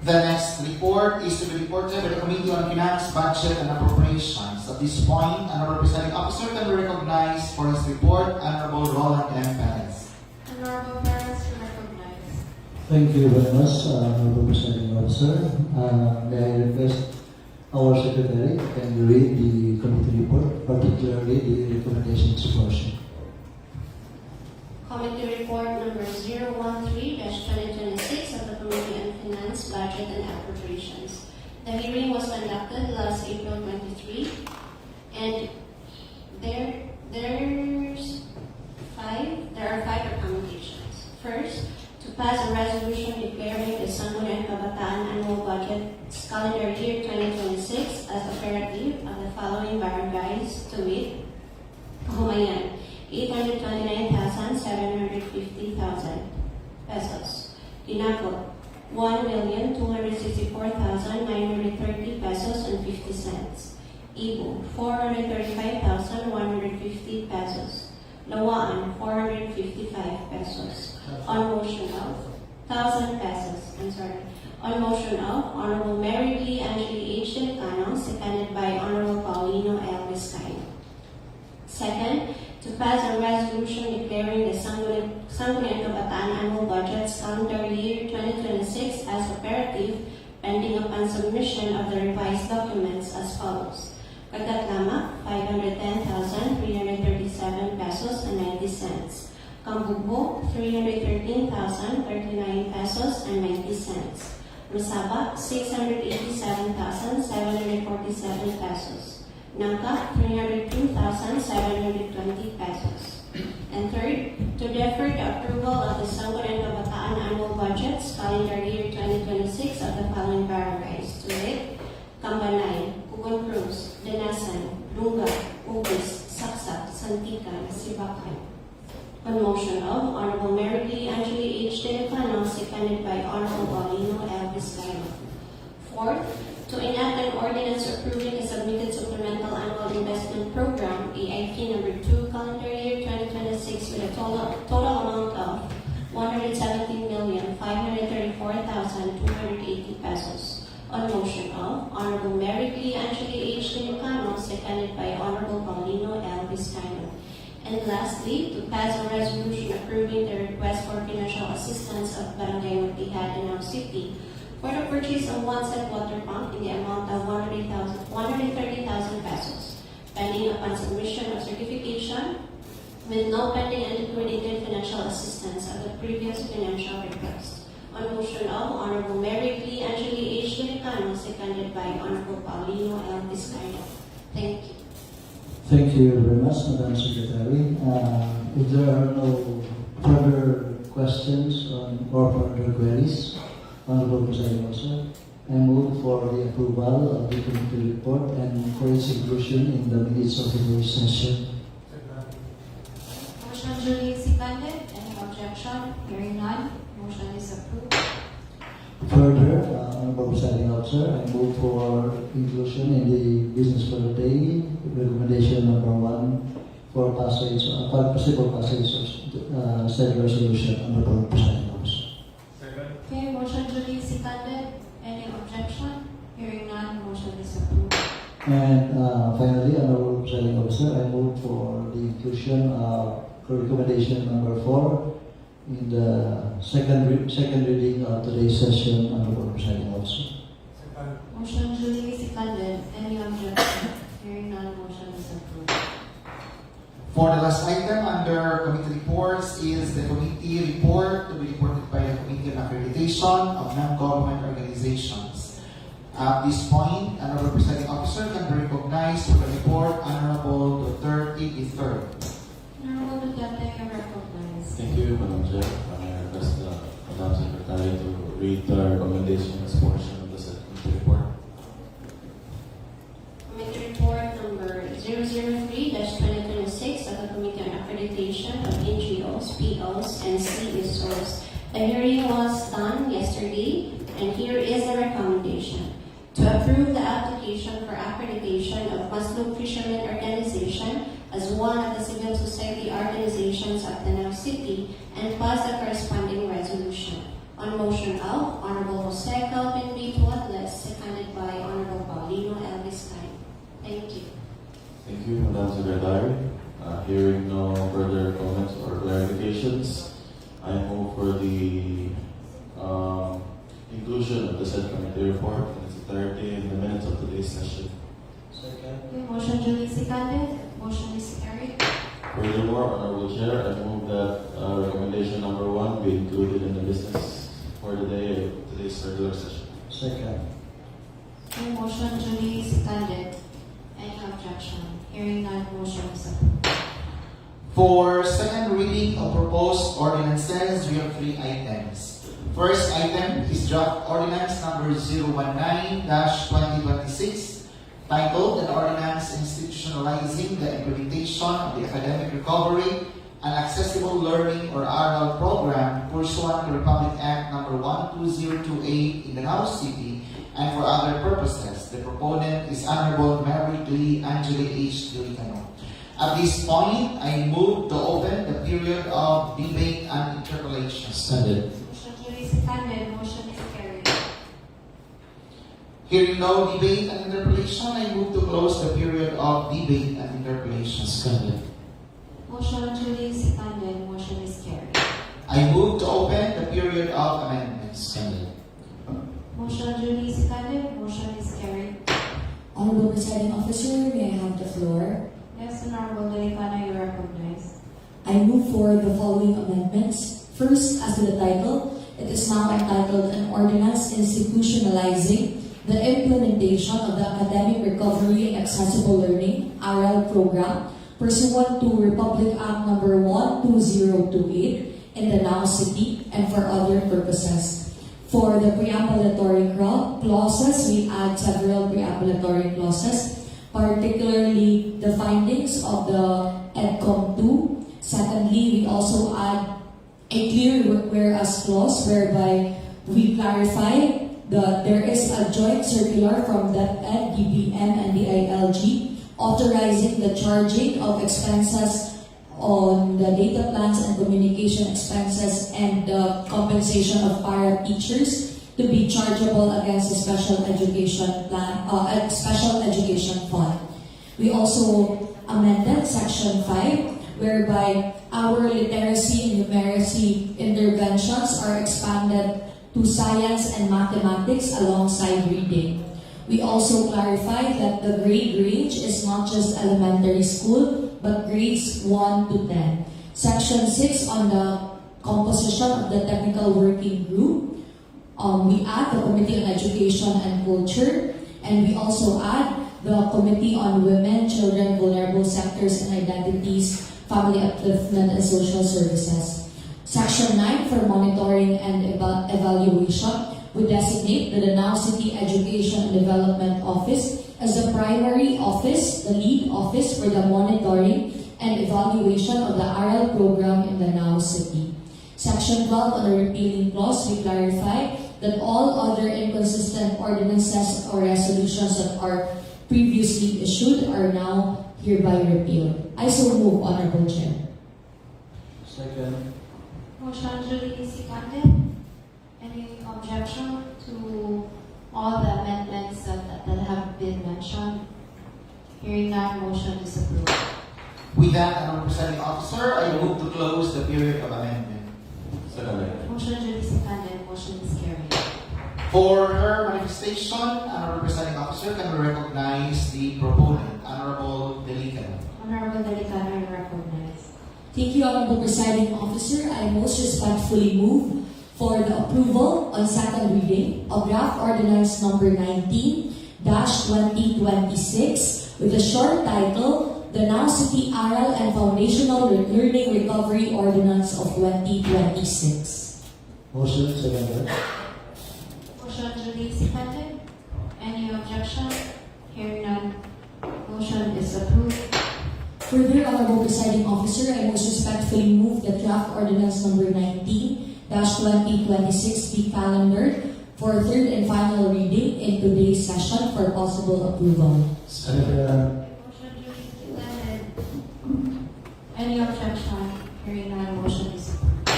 S2: The next report is to be reported by the Committee on Finance, Budget and Appropriations. At this point, Honorable Presiding Officer, can we recognize for his report Honorable Roland M. Perez.
S4: Honorable Perez, you recognize.
S3: Thank you very much, Honorable Presiding Officer. May I request our Secretary can read the committee report, particularly the recommendations portion.
S4: Committee Report number 013-2026 of the Committee on Finance, Budget and Appropriations. The hearing was conducted last April 23, and there are five recommendations. First, to pass a resolution declaring the Sangguniang Kabataan Annual Budget Calendar Year 2026 as operative of the following barangays, to wit: Kahumayan, 829,750,000 pesos. Tinaco, 1,264,930 pesos and 50 cents. Ibu, 435,150 pesos. Lawaan, 455 pesos. On motion of 1,000 pesos. On motion of Honorable Mary B. Angeli H. Delicano, seconded by Honorable Paulino L. Vizcaino. Second, to pass a resolution declaring the Sangguniang Kabataan Annual Budgets Calendar Year 2026 as operative, pending upon submission of the revised documents as follows. Kagatlama, 510,337 pesos and 90 cents. Kambubo, 313,039 pesos and 90 cents. Masaba, 687,747 pesos. Nangka, 302,720 pesos. And third, to defer the approval of the Sangguniang Kabataan Annual Budgets Calendar Year 2026 of the following barangays, to wit, Cambanay, Pugon Cruz, Danasan, Lunga, Ubis, Saksak, Santican, Sibacan. On motion of Honorable Mary B. Angeli H. Delicano, seconded by Honorable Paulino L. Vizcaino. Fourth, to enact an ordinance approving the submitted supplemental annual investment program, AIP number 2, calendar year 2026, with a total amount of 117,534,280 pesos. On motion of Honorable Mary B. Angeli H. Delicano, seconded by Honorable Paulino L. Vizcaino. And lastly, to pass a resolution approving the request for financial assistance of Barangay Magtihad in our city for the purchase of one set water pump in the amount of 130,000 pesos, pending upon submission of certification with no pending and liquidated financial assistance of the previous financial request. On motion of Honorable Mary B. Angeli H. Delicano, seconded by Honorable Paulino L. Vizcaino. Thank you.
S3: Thank you very much, Madam Secretary. If there are no further questions or further queries, Honorable Presiding Officer, I move for the approval of the committee report and for its inclusion in the minutes of today's session.
S1: Motion duly seconded. Any objection? Hearing none, motion is approved.
S3: Further, Honorable Presiding Officer, I move for inclusion in the business for the day, recommendation number 1 for passage, possible passage of said resolution, Honorable Presiding Officer.
S1: Okay, motion duly seconded. Any objection? Hearing none, motion is approved.
S3: And finally, Honorable Presiding Officer, I move for the inclusion for recommendation number 4 in the second reading of today's session, Honorable Presiding Officer.
S1: Motion duly seconded. Any objection? Hearing none, motion is approved.
S2: For the last item under committee reports is the committee report to be reported by the Committee on Accreditation of Non-Government Organizations. At this point, Honorable Presiding Officer can be recognized for the report, Honorable Duterte III.
S1: Honorable Duterte, you are recognized.
S5: Thank you, Madam Chair. I request the Madam Secretary to read the recommendations portion of the said committee report.
S4: Committee report number 003-2026 of the Committee on Accreditation of NGOs, POs, and CSOs. The hearing was done yesterday, and here is the recommendation. To approve the application for accreditation of Muslim Fishermen Organization as one of the civil society organizations of Danao City and pass the corresponding resolution. On motion of Honorable Jose Calvin B. Tuatles, seconded by Honorable Paulino L. Vizcaino. Thank you.
S5: Thank you, Madam Secretary. Hearing no further comments or clarifications, I move for the inclusion of the said committee report in its entirety in the minutes of today's session.
S3: Second.
S1: Okay, motion duly seconded. Motion is carried.
S5: Furthermore, Honorable Chair, I move that recommendation number 1 be included in the business for the day of today's regular session.
S3: Second.
S1: Okay, motion duly seconded. Any objection? Hearing none, motion is approved.
S2: For second reading of proposed ordinances, we have 3 items. First item is draft ordinance number 019-2026, titled an ordinance institutionalizing the implementation implementation of the academic recovery and accessible learning or RL program pursuant to Republic Act number 12028 in the House City and for other purposes. The proponent is Honorable Mary Lee Angeli H. Delicano. At this point, I move to open the period of debate and interpellation.
S6: Suspended.
S1: Motion duly seconded. Motion is carried.
S2: Hearing no debate and interpellation, I move to close the period of debate and interpellation.
S6: Suspended.
S1: Motion duly seconded. Motion is carried.
S2: I move to open the period of amendments.
S6: Suspended.
S1: Motion duly seconded. Motion is carried.
S8: Honorable Presiding Officer, may I have the floor?
S1: Yes, Honorable Delicano, you recognize.
S8: I move for the following amendments. First, as to the title, it is now entitled An Ordinance Institutionalizing the Implementation of the Academic Recovery and Accessible Learning (RL) Program pursuant to Republic Act number 12028 in the Now City and for other purposes. For the preambulatory clauses, we add several preambulatory clauses, particularly the findings of the EDCOM 2. Secondly, we also add a clear whereas clause whereby we clarify that there is a joint circular from DepEd, DBM, and the ILG authorizing the charging of expenses on the data plans and communication expenses and the compensation of para teachers to be chargeable against the special education special education fund. We also amended Section 5, whereby our literacy and numeracy interventions are expanded to science and mathematics alongside reading. We also clarify that the grade range is not just elementary school, but grades 1 to 10. Section 6 on the composition of the technical working group. We add the Committee on Education and Culture, and we also add the Committee on Women, Children, Vulnerable Sectors and Identities, Family Upliftment and Social Services. Section 9 for monitoring and evaluation would designate the Danao City Education and Development Office as the primary office, the lead office for the monitoring and evaluation of the RL program in Danao City. Section 12 on the repealing clause, we clarify that all other inconsistent ordinances or resolutions that are previously issued are now hereby repealed. I so move, Honorable Chair.
S3: Second.
S1: Motion duly seconded. Any objection to all the amendments that have been mentioned? Hearing none, motion is approved.
S2: With that, Honorable Presiding Officer, I move to close the period of amendment.
S5: Seconded.
S1: Motion duly seconded. Motion is carried.
S2: For her manifestation, Honorable Presiding Officer, can we recognize the proponent, Honorable Delicano?
S1: Honorable Delicano, you recognize.
S8: Thank you, Honorable Presiding Officer. I most respectfully move for the approval on second reading of draft ordinance number 19-2026 with a short title, the Now City RL and Foundational Learning Recovery Ordinance of 2026.
S3: Motion seconded.
S1: Motion duly seconded. Any objection? Hearing none, motion is approved.
S8: Further, Honorable Presiding Officer, I most respectfully move that draft ordinance number 19-2026 be calendared for third and final reading in today's session for possible approval.
S3: Second.
S1: Motion duly seconded. Any objection? Hearing none, motion is approved.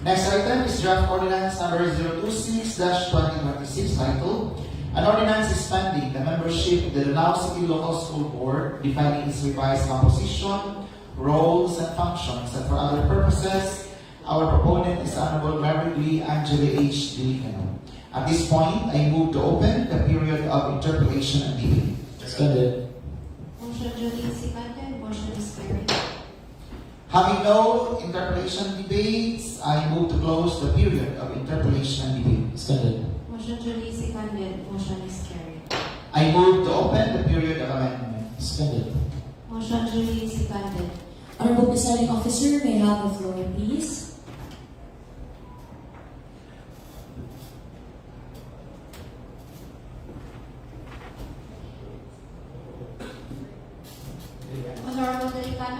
S2: Next item is draft ordinance number 026-2026 titled, An Ordinance Expanding the Membership of the Danao City Local School Board, defining its revised composition, roles, and functions, and for other purposes. Our proponent is Honorable Mary Lee Angeli H. Delicano. At this point, I move to open the period of interpellation and debate.
S6: Suspended.
S1: Motion duly seconded. Motion is carried.
S2: Having no interpellation debates, I move to close the period of interpellation and debate.
S6: Suspended.
S1: Motion duly seconded. Motion is carried.
S2: I move to open the period of amendment.
S6: Suspended.
S1: Motion duly seconded.
S8: Honorable Presiding Officer, may I have the floor, please?
S1: Honorable Delicano,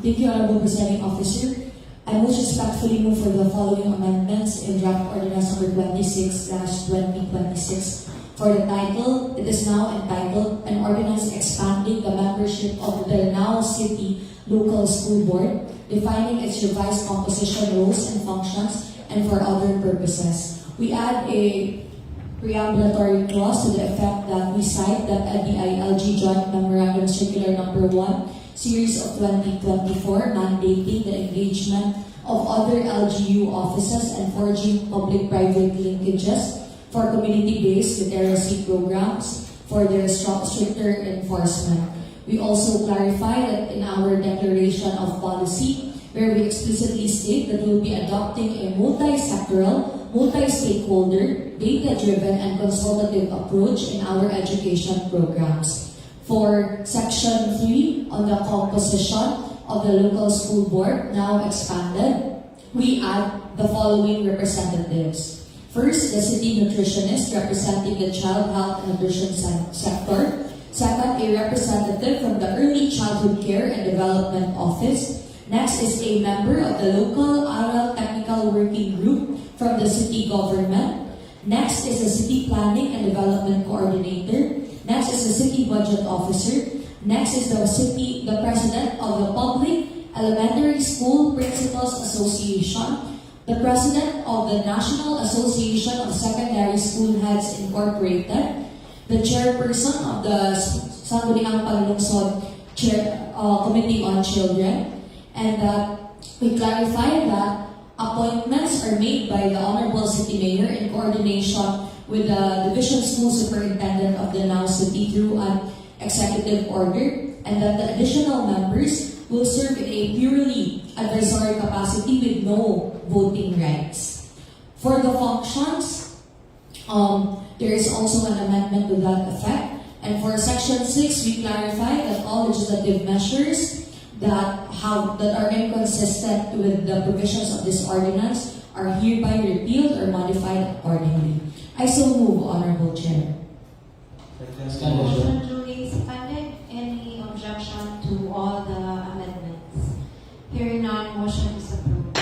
S8: Thank you, Honorable Presiding Officer. I most respectfully move for the following amendments in draft ordinance number 26/2026. For the title, it is now entitled An Ordinance Expanding the Membership of the Danao City Local School Board, defining its revised composition, roles, and functions, and for other purposes. We add a preambulatory clause to the effect that we cite that DILG Joint Memorandum Circular Number 1, Series of 2024, mandating the engagement of other LGU offices and forging public-private linkages for community-based literacy programs for their stricter enforcement. We also clarify that in our declaration of policy, where we explicitly state that we will be adopting a multi-sectoral, multi-stakeholder, data-driven, and consultative approach in our education programs. For Section 3 on the composition of the local school board, now expanded, we add the following representatives. First, the city nutritionist representing the child health and nutrition sector. Second, a representative from the Early Childhood Care and Development Office. Next is a member of the local oral technical working group from the city government. Next is the city planning and development coordinator. Next is the city budget officer. Next is the president of the Public Elementary School Principals Association, the president of the National Association of Secondary School Heads Incorporated, the chairperson of the Sangguniang Panlungsod Committee on Children, and we clarify that appointments are made by the Honorable City Mayor in coordination with the Division School Superintendent of the Danao City through an executive order, and that the additional members will serve in a purely advisory capacity with no voting rights. For the functions, there is also an amendment to that effect. And for Section 6, we clarify that all legislative measures that are inconsistent with the provisions of this ordinance are hereby repealed or modified accordingly. I so move, Honorable Chair.
S1: Motion duly seconded. Any objection to all the amendments? Hearing none, motion is approved.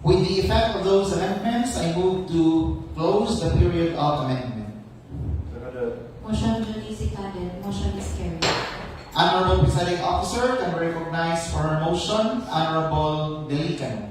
S2: With the effect of those amendments, I move to close the period of amendment.
S1: Motion duly seconded. Motion is carried.
S2: Honorable Presiding Officer, can we recognize for her motion Honorable Delicano.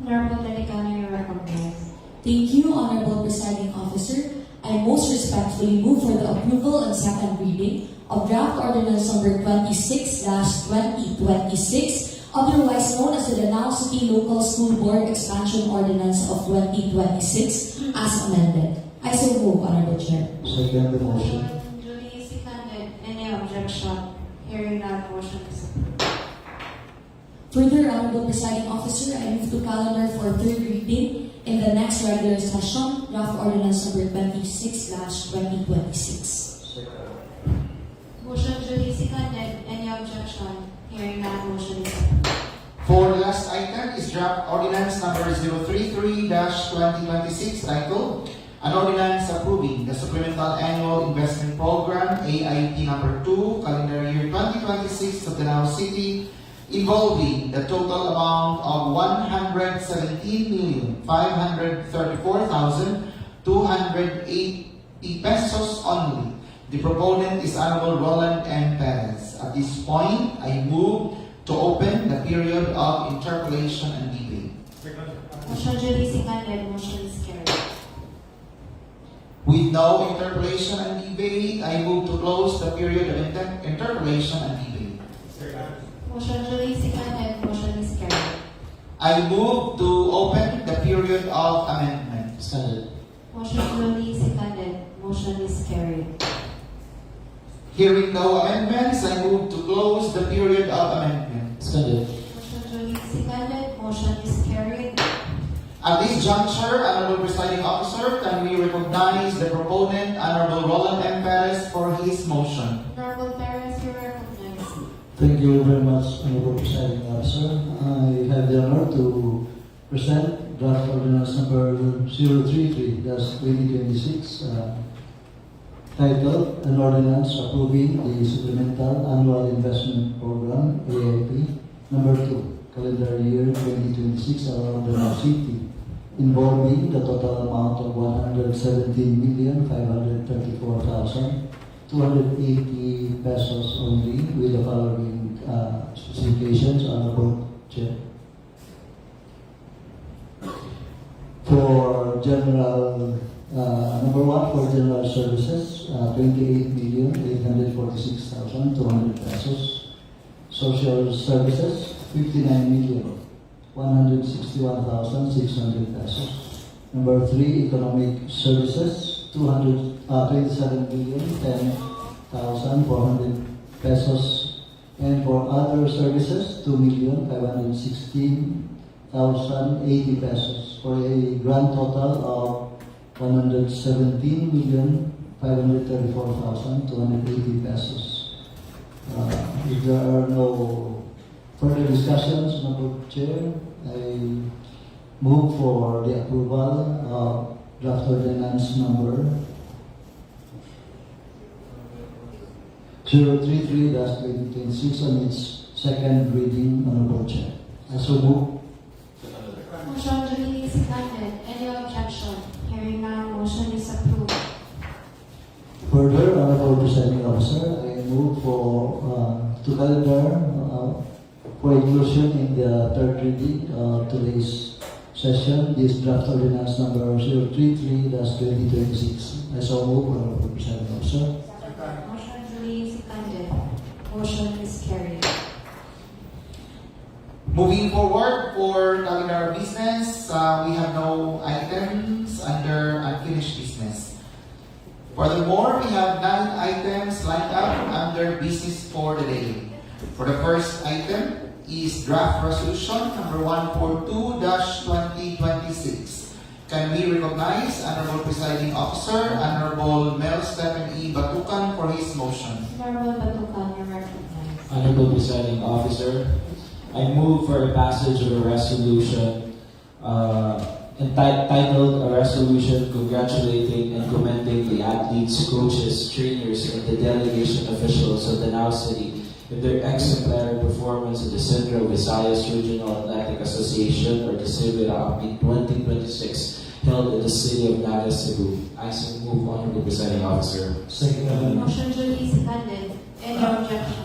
S1: Honorable Delicano, you are recognized.
S8: Thank you, Honorable Presiding Officer. I most respectfully move for the approval and second reading of draft ordinance number 26/2026, otherwise known as the Danao City Local School Board Expansion Ordinance of 2026, as amended. I so move, Honorable Chair.
S3: Second the motion.
S1: Motion duly seconded. Any objection? Hearing none, motion is approved.
S8: Further, Honorable Presiding Officer, I move to calendar for third reading in the next regular session, draft ordinance number 26/2026.
S1: Motion duly seconded. Any objection? Hearing none, motion is approved.
S2: For the last item is draft ordinance number 033-2026 titled An Ordinance Approving the Supplemental Annual Investment Program AIP number 2, calendar year 2026 of Danao City, involving the total amount of 117,534,280 pesos only. The proponent is Honorable Roland M. Perez. At this point, I move to open the period of interpellation and debate.
S1: Motion duly seconded. Motion is carried.
S2: With no interpellation and debate, I move to close the period of interpellation and debate.
S1: Motion duly seconded. Motion is carried.
S2: I move to open the period of amendment.
S1: Motion duly seconded. Motion is carried.
S2: Hearing no amendments, I move to close the period of amendment.
S1: Motion duly seconded. Motion is carried.
S2: At this juncture, Honorable Presiding Officer, can we recognize the proponent, Honorable Roland M. Perez, for his motion?
S1: Honorable Perez, you are recognized.
S3: Thank you very much, Honorable Presiding Officer. I have the honor to present draft ordinance number 033-2026, titled An Ordinance Approving the Supplemental Annual Investment Program, AIP, Number 2, calendar year 2026 around the city, involving the total amount of 117,534,280 pesos only, with the following specifications. Honorable Chair. For general, number 1, for general services, 28,846,200 pesos. Social services, 59,161,600 pesos. Number 3, economic services, 27,010,400 pesos. And for other services, 2,516,080 pesos, for a grand total of 117,534,280 pesos. If there are no further discussions, Honorable Chair, I move for the approval of draft ordinance number 033-2026 on its second reading, Honorable Chair. I so move.
S12: Motion duly seconded. Any objection? Hearing none, motion is approved.
S3: Further, Honorable Presiding Officer, I move for to calendar for inclusion in the third reading today's session, this draft ordinance number 033-2026. I so move, Honorable Presiding Officer.
S12: Motion duly seconded. Motion is carried.
S2: Moving forward for calendar business, we have no items under unfinished business. Furthermore, we have 9 items lined up under business for the day. For the first item is draft resolution number 142-2026. Can we recognize Honorable Presiding Officer, Honorable Mel Stephen E. Batucan for his motion.
S12: Honorable Batucan, you are recognized.
S6: Honorable Presiding Officer, I move for a passage of a resolution entitled A Resolution Congratulating and Commending the Athletes, Coaches, Trainers, and the Delegation Officials of the Now City in their exemplary performance in the Central Visayas Regional Athletic Association, or the CIVIRA, Upmeet 2026, held in the city of Naga, Cebu. I so move, Honorable Presiding Officer.
S3: Second.
S12: Motion duly seconded. Any objection?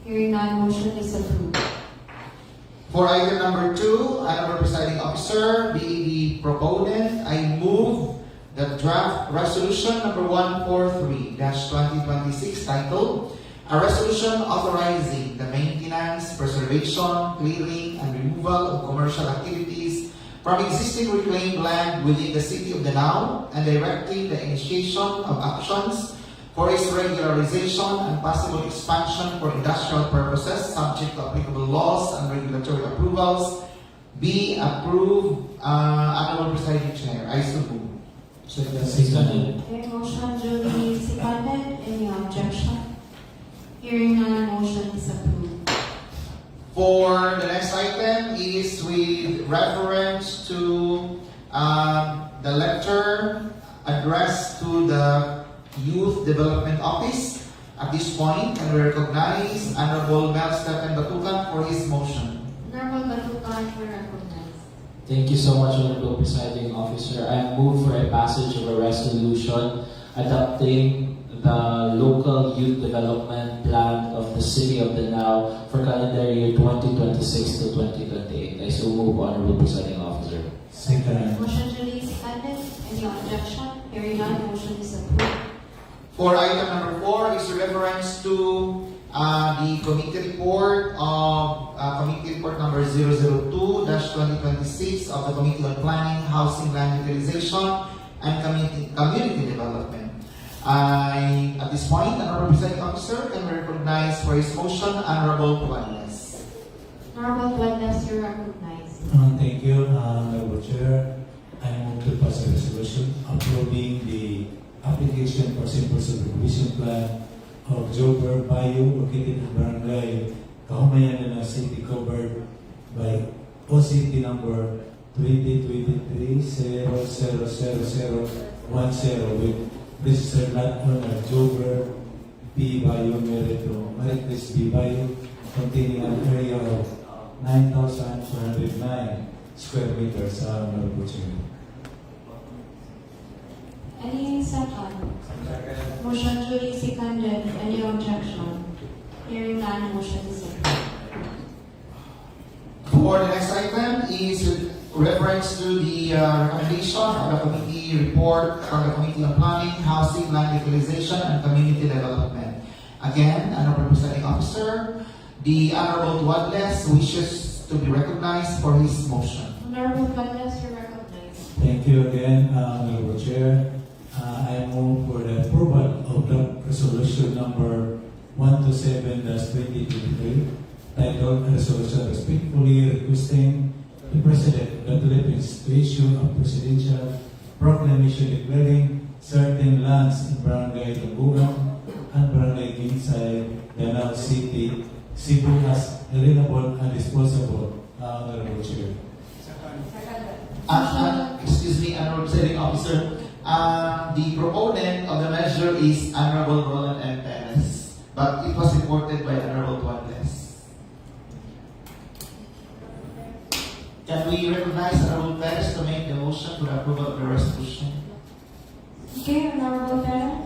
S12: Hearing none, motion is approved.
S2: For item number 2, Honorable Presiding Officer, being the proponent, I move the draft resolution number 143-2026 titled A Resolution Authorizing the Maintenance, Preservation, Clearing, and Removal of Commercial Activities from existing reclaimed land within the City of Danao and directing the initiation of actions for its regularization and possible expansion for industrial purposes subject to applicable laws and regulatory approvals be approved. Honorable Presiding Chair, I so move.
S6: Seconded.
S12: Okay, motion duly seconded. Any objection? Hearing none, motion is approved.
S2: For the next item is with reference to the letter addressed to the Youth Development Office. At this point, can we recognize Honorable Mel Stephen Batucan for his motion.
S12: Honorable Batucan, you are recognized.
S6: Thank you so much, Honorable Presiding Officer. I move for a passage of a resolution adopting the local youth development plan of the City of Danao for calendar year 2026 to 2028. I so move, Honorable Presiding Officer.
S10: Second.
S12: Motion duly seconded. Any objection? Hearing none, motion is approved.
S2: For item number 4 is reference to the committee report of committee report number 002-2026 of the Committee on Planning, Housing, Land Utilization, and Community Development. At this point, Honorable Presiding Officer can recognize for his motion Honorable Puanes.
S12: Honorable Puanes, you are recognized.
S10: Thank you, Honorable Chair. I move to pass a resolution approving the application for simple subdivision plan of Jober Bayo located in Barangay Kahumayan, City, covered by OCT number 2023-000010 with registered land owner Jober B. Bayo Merito, Maricris B. Bayo, containing an area of 9,409 square meters, Honorable Chair.
S12: Any second? Motion duly seconded. Any objection? Hearing none, motion is approved.
S2: For the next item is with reference to the recommendation of the committee report from the Committee on Planning, Housing, Land Utilization, and Community Development. Again, Honorable Presiding Officer, the Honorable Duadles wishes to be recognized for his motion.
S12: Honorable Padlas, you recognized.
S10: Thank you again, Honorable Chair. I move for the approval of the resolution number 127-2023, titled Resolution Respectfully Requesting the President of the Philippines to issue a presidential proclamation declaring certain lands in Barangay Tabugan and Barangay Ginsay, Danao City, Cebu as alienable and disposable. Honorable Chair.
S2: Excuse me, Honorable Presiding Officer. The proponent of the measure is Honorable Roland M. Perez, but it was supported by Honorable Duadles. Can we recognize Honorable Perez to make the motion for the approval of the resolution?
S12: Okay, Honorable Padlas.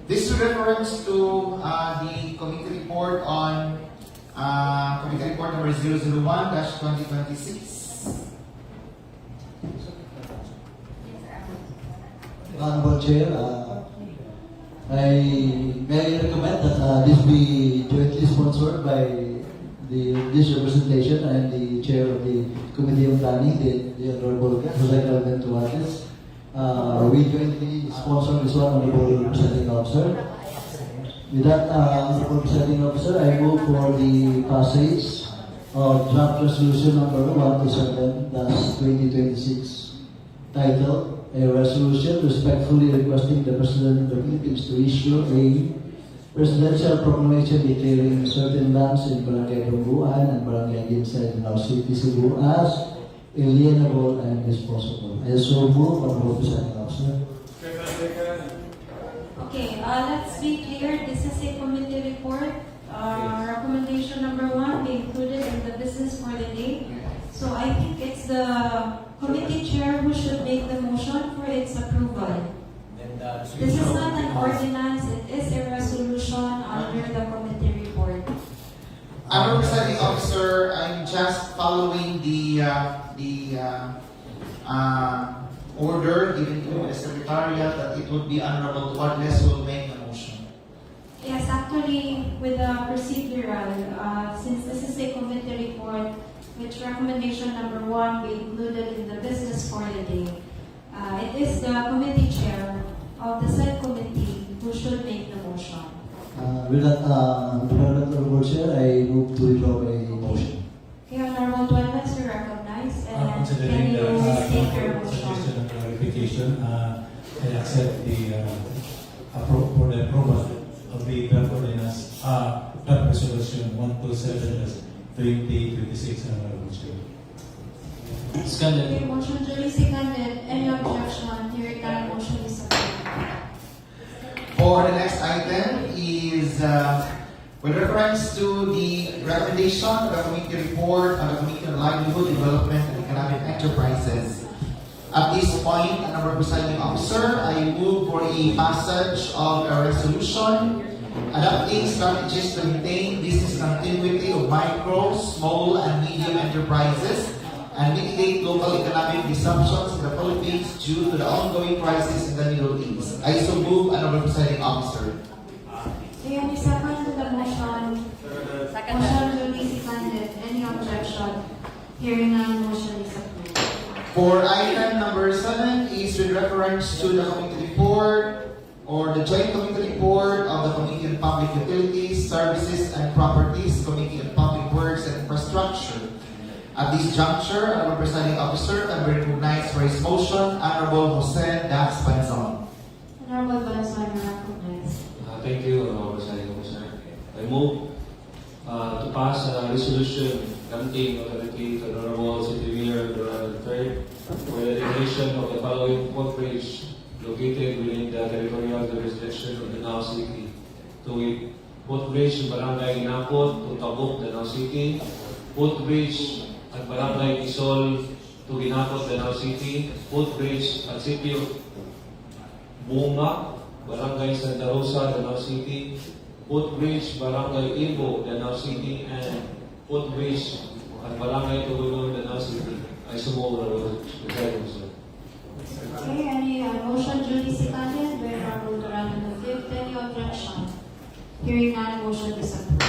S2: This is reference to the committee report on committee report number 001-2026.
S3: Honorable Chair, may I recommend that this be jointly sponsored by this representation and the chair of the Committee on Planning, the Honorable Jose Calvin Duartes. We jointly sponsor this one, Honorable Presiding Officer. With that, Honorable Presiding Officer, I move for the passage of draft resolution number 127-2026, titled a resolution respectfully requesting the President of the Philippines to issue a presidential proclamation declaring certain lands in Barangay Tabugan and Barangay Ginsay, Danao City, Cebu as alienable and disposable. I so move, Honorable Presiding Officer.
S12: Okay, let's be clear. This is a committee report. Recommendation number 1 be included in the business for the day. So I think it's the committee chair who should make the motion for its approval. This is not an ordinance. It is a resolution under the committee report.
S2: Honorable Presiding Officer, I'm just following the order given to the Secretariat that it would be Honorable Duadles who will make the motion.
S12: Yes, actually, with the procedural, since this is a committee report, which recommendation number 1 be included in the business for the day, it is the committee chair of the said committee who should make the motion.
S3: With that, Honorable Chair, I move to withdraw my motion.
S12: Okay, Honorable Duadles, you recognize, and
S10: Considering
S12: can
S10: the
S12: you state your motion?
S10: suggestion and clarification, I accept the for the approval of the draft ordinance, draft resolution 127-2026, Honorable Chair.
S6: Seconded.
S12: Okay, motion duly seconded. Any objection? Hearing none, motion is approved.
S2: For the next item is with reference to the recommendation of the committee report on the Committee on Livelihood, Development, and Economic Enterprises. At this point, Honorable Presiding Officer, I move for a passage of a resolution adopting strategies to maintain business continuity of micro, small, and medium enterprises and mitigate local economic disruptions in the Philippines due to the ongoing crisis in the Middle East. I so move, Honorable Presiding Officer.
S12: Okay, any second to the motion? Motion duly seconded. Any objection? Hearing none, motion is approved.
S2: For item number 7 is with reference to the committee report or the joint committee report of the Committee on Public Utilities, Services, and Properties, Committee on Public Works and Infrastructure. At this juncture, Honorable Presiding Officer can be recognized for his motion, Honorable Jose Dax Panzon.
S12: Honorable Banzon, you recognized.
S11: Thank you, Honorable Presiding Officer. I move to pass a resolution granting authority to the Honorable City Mayor Duran III footbridge located within the territorial jurisdiction of Danao City. To footbridge sa Barangay Ginapot to Tabuk, Danao City. Footbridge at Barangay Isol to Ginapot, Danao City. Footbridge at Sitio Bunga, Barangay Santa Rosa, Danao City. Footbridge, Barangay Ibo, Danao City. And footbridge at Barangay Tugunon, Danao City. I sumobra the presiding officer.
S12: Okay, any motion duly seconded by Honorable Durano V. Any objection? Hearing none, motion is approved.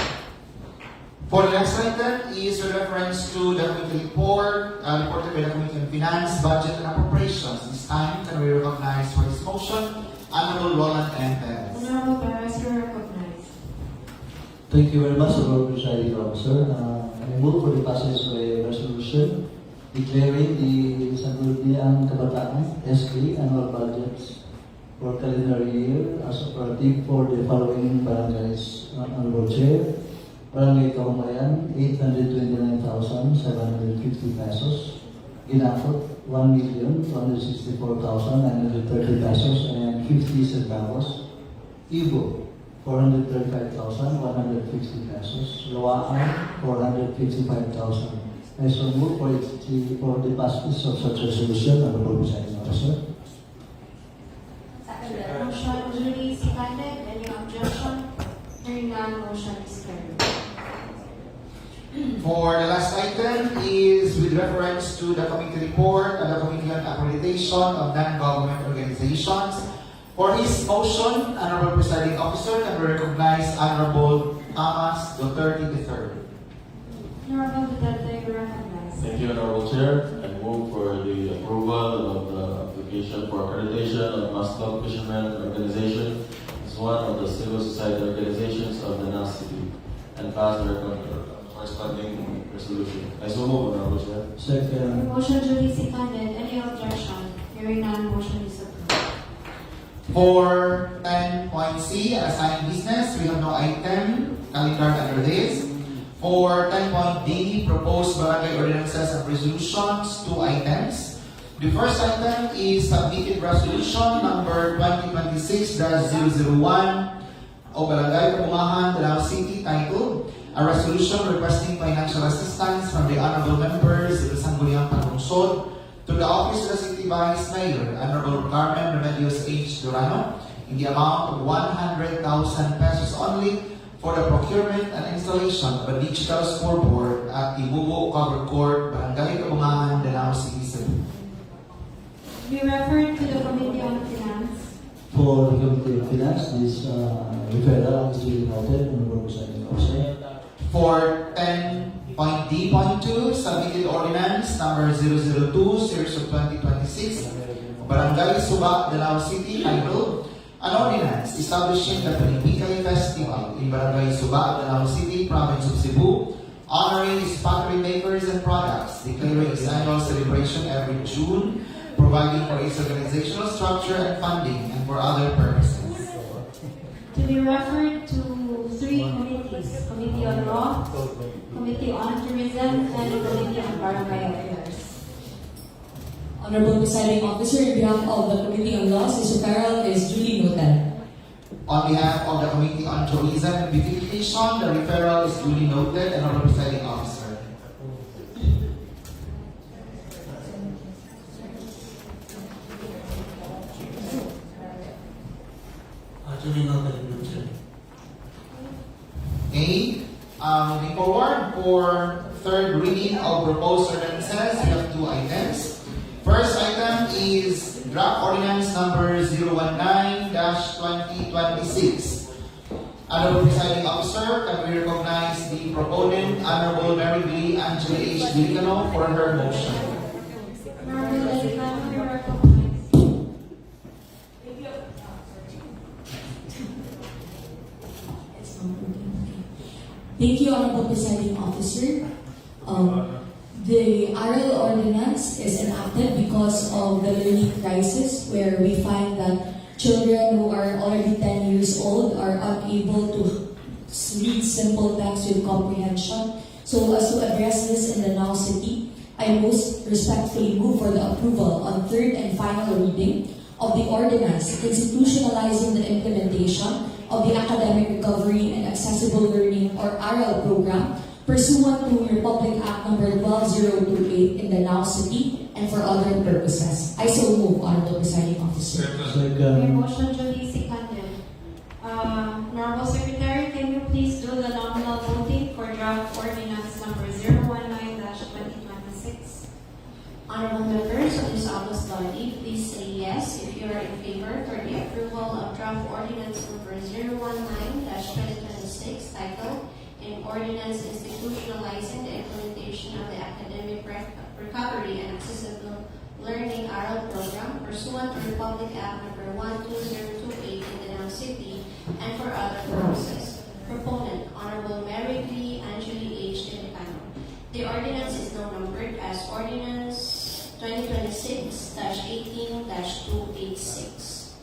S2: For the next item is a reference to the committee report, reported by the Committee on Finance, Budget and Appropriations. This time, can we recognize for this motion, Honorable Roland M. Perez.
S12: Honorable Perez, you are recognized.
S3: Thank you very much, Honorable Presiding Officer. I move for the passage of a resolution declaring the Sangguniang Kabataan SK annual budgets for calendar year as operative for the following barangays. Honorable Chair, Barangay Kahumayan, 829,750 pesos. Ginapot, 1,264,930 pesos and 50 centavos. Ibo, 435,150 pesos. Loaan, 455,000. I so move for the passage of such resolution, Honorable Presiding Officer.
S12: Seconded. Motion duly seconded. Any objection? Hearing none, motion is carried.
S2: For the last item is with reference to the committee report and the Committee on Accreditation of Non-Government Organizations. For his motion, Honorable Presiding Officer, can we recognize Honorable Thomas Duterte III.
S12: Honorable Duterte, you are recognized.
S5: Thank you, Honorable Chair. I move for the approval of the application for accreditation of Muslim Fishermen Organization as one of the civil society organizations of the NAS City and pass the corresponding resolution. I so move, Honorable Chair.
S3: Second.
S12: Motion duly seconded. Any objection? Hearing none, motion is approved.
S2: For 10.C, assigned business, we have no item calendared under this. For 10.D, proposed barangay ordinances and resolutions, 2 items. The first item is submitted resolution number 2026-001 of Barangay Kabumahan, Danao City, titled A Resolution Requesting Financial Assistance from the Honorable Members of the Sangguniang Panlungsod to the Office of the City Vice Mayor, Honorable Carmen Remedios H. Durano, in the amount of 100,000 pesos only for the procurement and installation of a digital scoreboard at the Bubo Covered Court, Barangay Kabumahan, Danao City, Cebu.
S12: Be referred to the Committee on Finance.
S3: For the Committee of Finance, this referral is duly noted, Honorable Presiding Officer.
S2: For 10.D.2, submitted ordinance number 002, series of 2026, Barangay Suba, Danao City, titled An Ordinance Establishing the Panibikay Festival in Barangay Suba, Danao City, Province of Cebu, honoring its pottery makers and products, declaring its annual celebration every June, providing for its organizational structure and funding, and for other purposes.
S12: To be referred to 3 committees: Committee on Law, Committee on Tourism, and Committee on Barangay Affairs.
S8: Honorable Presiding Officer, on behalf of the Committee on Laws, this referral is duly noted.
S2: On behalf of the Committee on Tourism and Beautification, the referral is duly noted, and Honorable Presiding Officer.
S7: Duly noted, Honorable Chair.
S2: Okay, moving forward for third reading of proposed ordinances, we have 2 items. First item is draft ordinance number 019-2026. Honorable Presiding Officer, can we recognize the proponent, Honorable Mary B. Angela H. Delicano, for her motion.
S12: Honorable Delicano, you are recognized.
S8: Thank you, Honorable Presiding Officer. The RL ordinance is enacted because of the learning crisis, where we find that children who are already 10 years old are unable to read simple text with comprehension. So as to address this in the Danao City, I most respectfully move for the approval on third and final reading of the ordinance institutionalizing the implementation of the Academic Recovery and Accessible Learning or ARAL program pursuant to Republic Act number 12028 in Danao City and for other purposes. I so move, Honorable Presiding Officer.
S12: Your
S3: Second.
S12: motion duly seconded. Honorable Secretary, can you please do the nominal voting for draft ordinance number 019-2026?
S4: Honorable members of this August body, please say yes if you are in favor for the approval of draft ordinance number 019-2026 titled an ordinance institutionalizing the implementation of the Academic Recovery and Accessible Learning ARAL program pursuant to Republic Act number 12028 in Danao City and for other purposes. Proponent, Honorable Mary B. Angeli H. Delicano. The ordinance is now numbered as Ordinance 2026-18-286.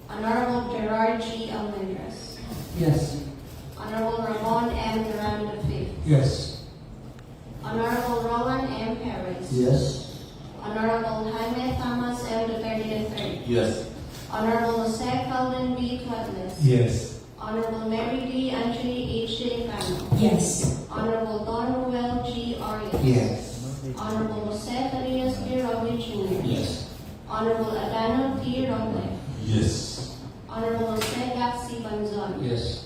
S4: Honorable Gerard G. Almendras.
S3: Yes.
S4: Honorable Ramon M. Duran V.
S7: Yes.
S4: Honorable Roland M. Perez.
S3: Yes.
S4: Honorable Jaime Thomas M. Duterte III.
S5: Yes.
S4: Honorable Jose Calvin B. Tuatles.
S10: Yes.
S4: Honorable Mary D. Angeli H. Delicano.
S8: Yes.
S4: Honorable Don Ruel G. Arias.
S2: Yes.
S4: Honorable Jose Farias B. Robin Jr.
S6: Yes.
S4: Honorable Adano T. Roble.
S10: Yes.
S4: Honorable Jose Gaxi Banzon.
S6: Yes.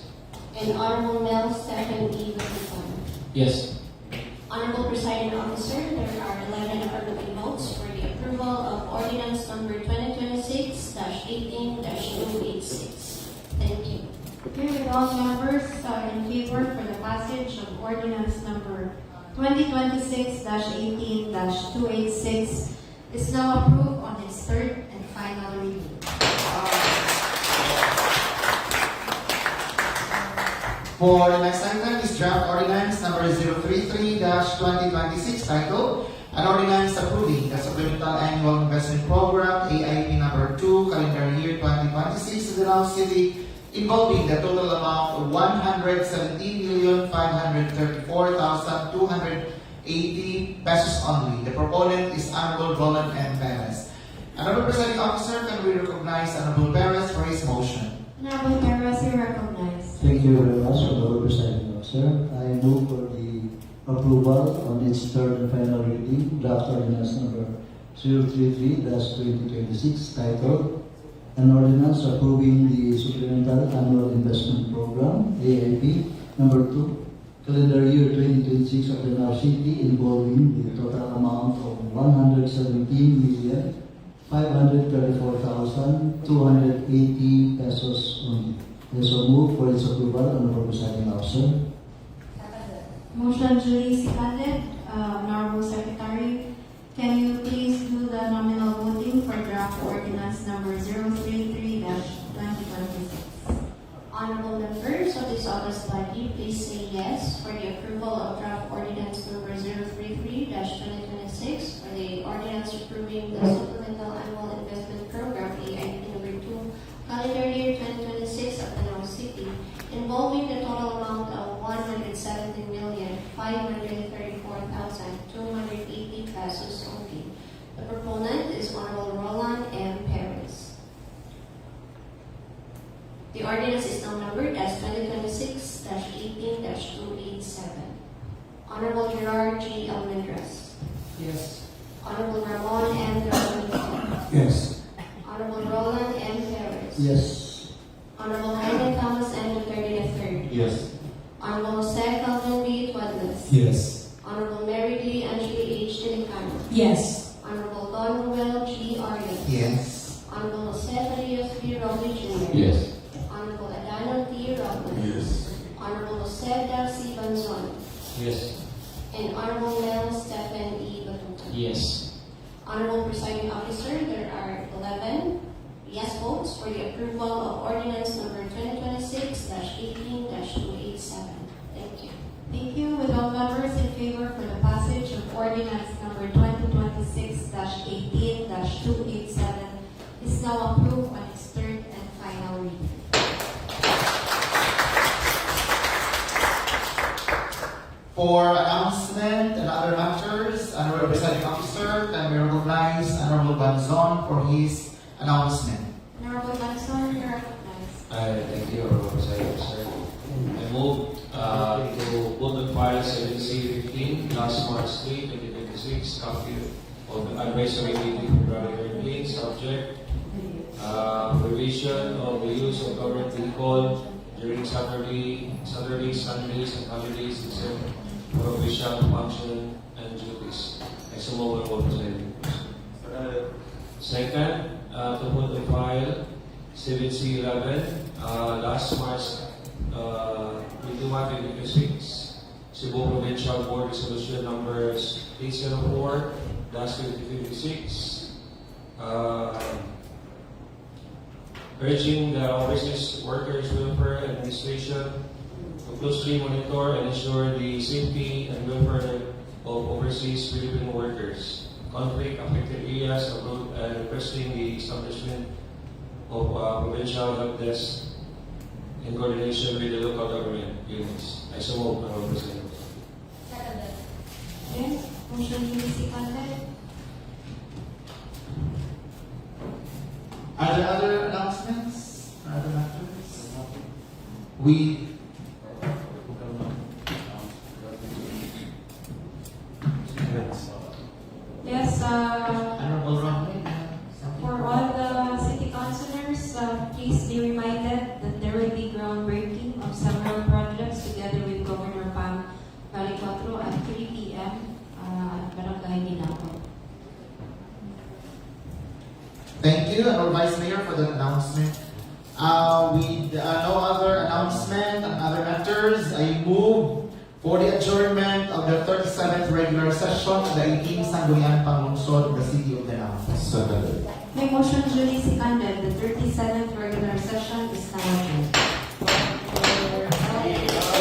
S4: And Honorable Mel Stephen E. Batutan.
S6: Yes.
S4: Honorable Presiding Officer, there are 11 affirmative votes for the approval of ordinance number 2026-18-286. Thank you.
S12: Okay, with all members in favor for the passage of ordinance number 2026-18-286 is now approved on its third and final reading.
S2: For the next item is draft ordinance number 033-2026 titled an ordinance approving the Supplemental Annual Investment Program AIP number 2 calendar year 2026 in Danao City involving the total amount of 117,534,280 pesos only. The proponent is Honorable Roland M. Perez. Honorable Presiding Officer, can we recognize Honorable Perez for his motion?
S12: Honorable Perez, you recognized.
S3: Thank you very much, Honorable Presiding Officer. I move for the approval on its third and final reading, draft ordinance number 033-2026 titled an ordinance approving the Supplemental Annual Investment Program AIP number 2 calendar year 2026 of Danao City involving the total amount of 117,534,280 pesos only. I so move for its approval, Honorable Presiding Officer.
S12: Motion duly seconded. Honorable Secretary, can you please do the nominal voting for draft ordinance number 033-2026?
S4: Honorable members of this August body, please say yes for the approval of draft ordinance number 033-2026 for the ordinance approving the Supplemental Annual Investment Program AIP number 2 calendar year 2026 of Danao City involving the total amount of 170,534,280 pesos only. The proponent is Honorable Roland M. Perez. The ordinance is now numbered as 2026-18-287. Honorable Gerard G. Almendras.
S6: Yes.
S4: Honorable Ramon M. Duran.
S7: Yes.
S4: Honorable Roland M. Perez.
S3: Yes.
S4: Honorable Jaime Thomas M. Duterte III.
S5: Yes.
S4: Honorable Jose Calvin B. Tuadlas.
S10: Yes.
S4: Honorable Mary D. Angeli H. Delicano.
S8: Yes.
S4: Honorable Don Ruel G. Arias.
S2: Yes.
S4: Honorable Jose Farias B. Robin Jr.
S6: Yes.
S4: Honorable Adano T. Roble.
S10: Yes.
S4: Honorable Jose Darcy Banzon.
S6: Yes.
S4: And Honorable Mel Stephen E. Batutan.
S6: Yes.
S4: Honorable Presiding Officer, there are 11 yes votes for the approval of ordinance number 2026-18-287. Thank you.
S12: Thank you. With all members in favor for the passage of ordinance number 2026-18-287 is now approved on its third and final reading.
S2: For announcement and other matters, Honorable Presiding Officer, can we recognize Honorable Banzon for his announcement.
S12: Honorable Manson, you're recognized.
S11: Thank you, Honorable President, sir. I move to put on file 7C15, last March 3, 2026, copy of the advisory meeting February 13, subject revision of the use of government vehicle during Saturdays, Sundays, and holidays except for official function and duties. I so move, Honorable President. Second, to put on file 7C11, last March 2026, Cebu Provincial Board Resolution numbers 804-2056, urging the Overseas Workers Welfare Administration to closely monitor and ensure the safety and welfare of overseas Filipino workers, conflict-affected areas abroad, and requesting the establishment of provincial help desk in coordination with the local government units. I so move, Honorable President.
S12: Yes, motion duly seconded.
S2: Are there other announcements? Other matters? We
S12: Yes,
S2: Honorable Romney.
S12: for all the city councilors, please be reminded that there will be groundbreaking of several projects together with Governor Pam Balicuatro at 3 p.m. At Barangay Dinaco.
S2: Thank you, Honorable Vice Mayor, for the announcement. With no other announcement and other matters, I move for the adjournment of the 37th regular session of the 18th Sangguniang Panglungsod of the City of Danao.
S12: May motion duly seconded. The 37th regular session is now adjourned.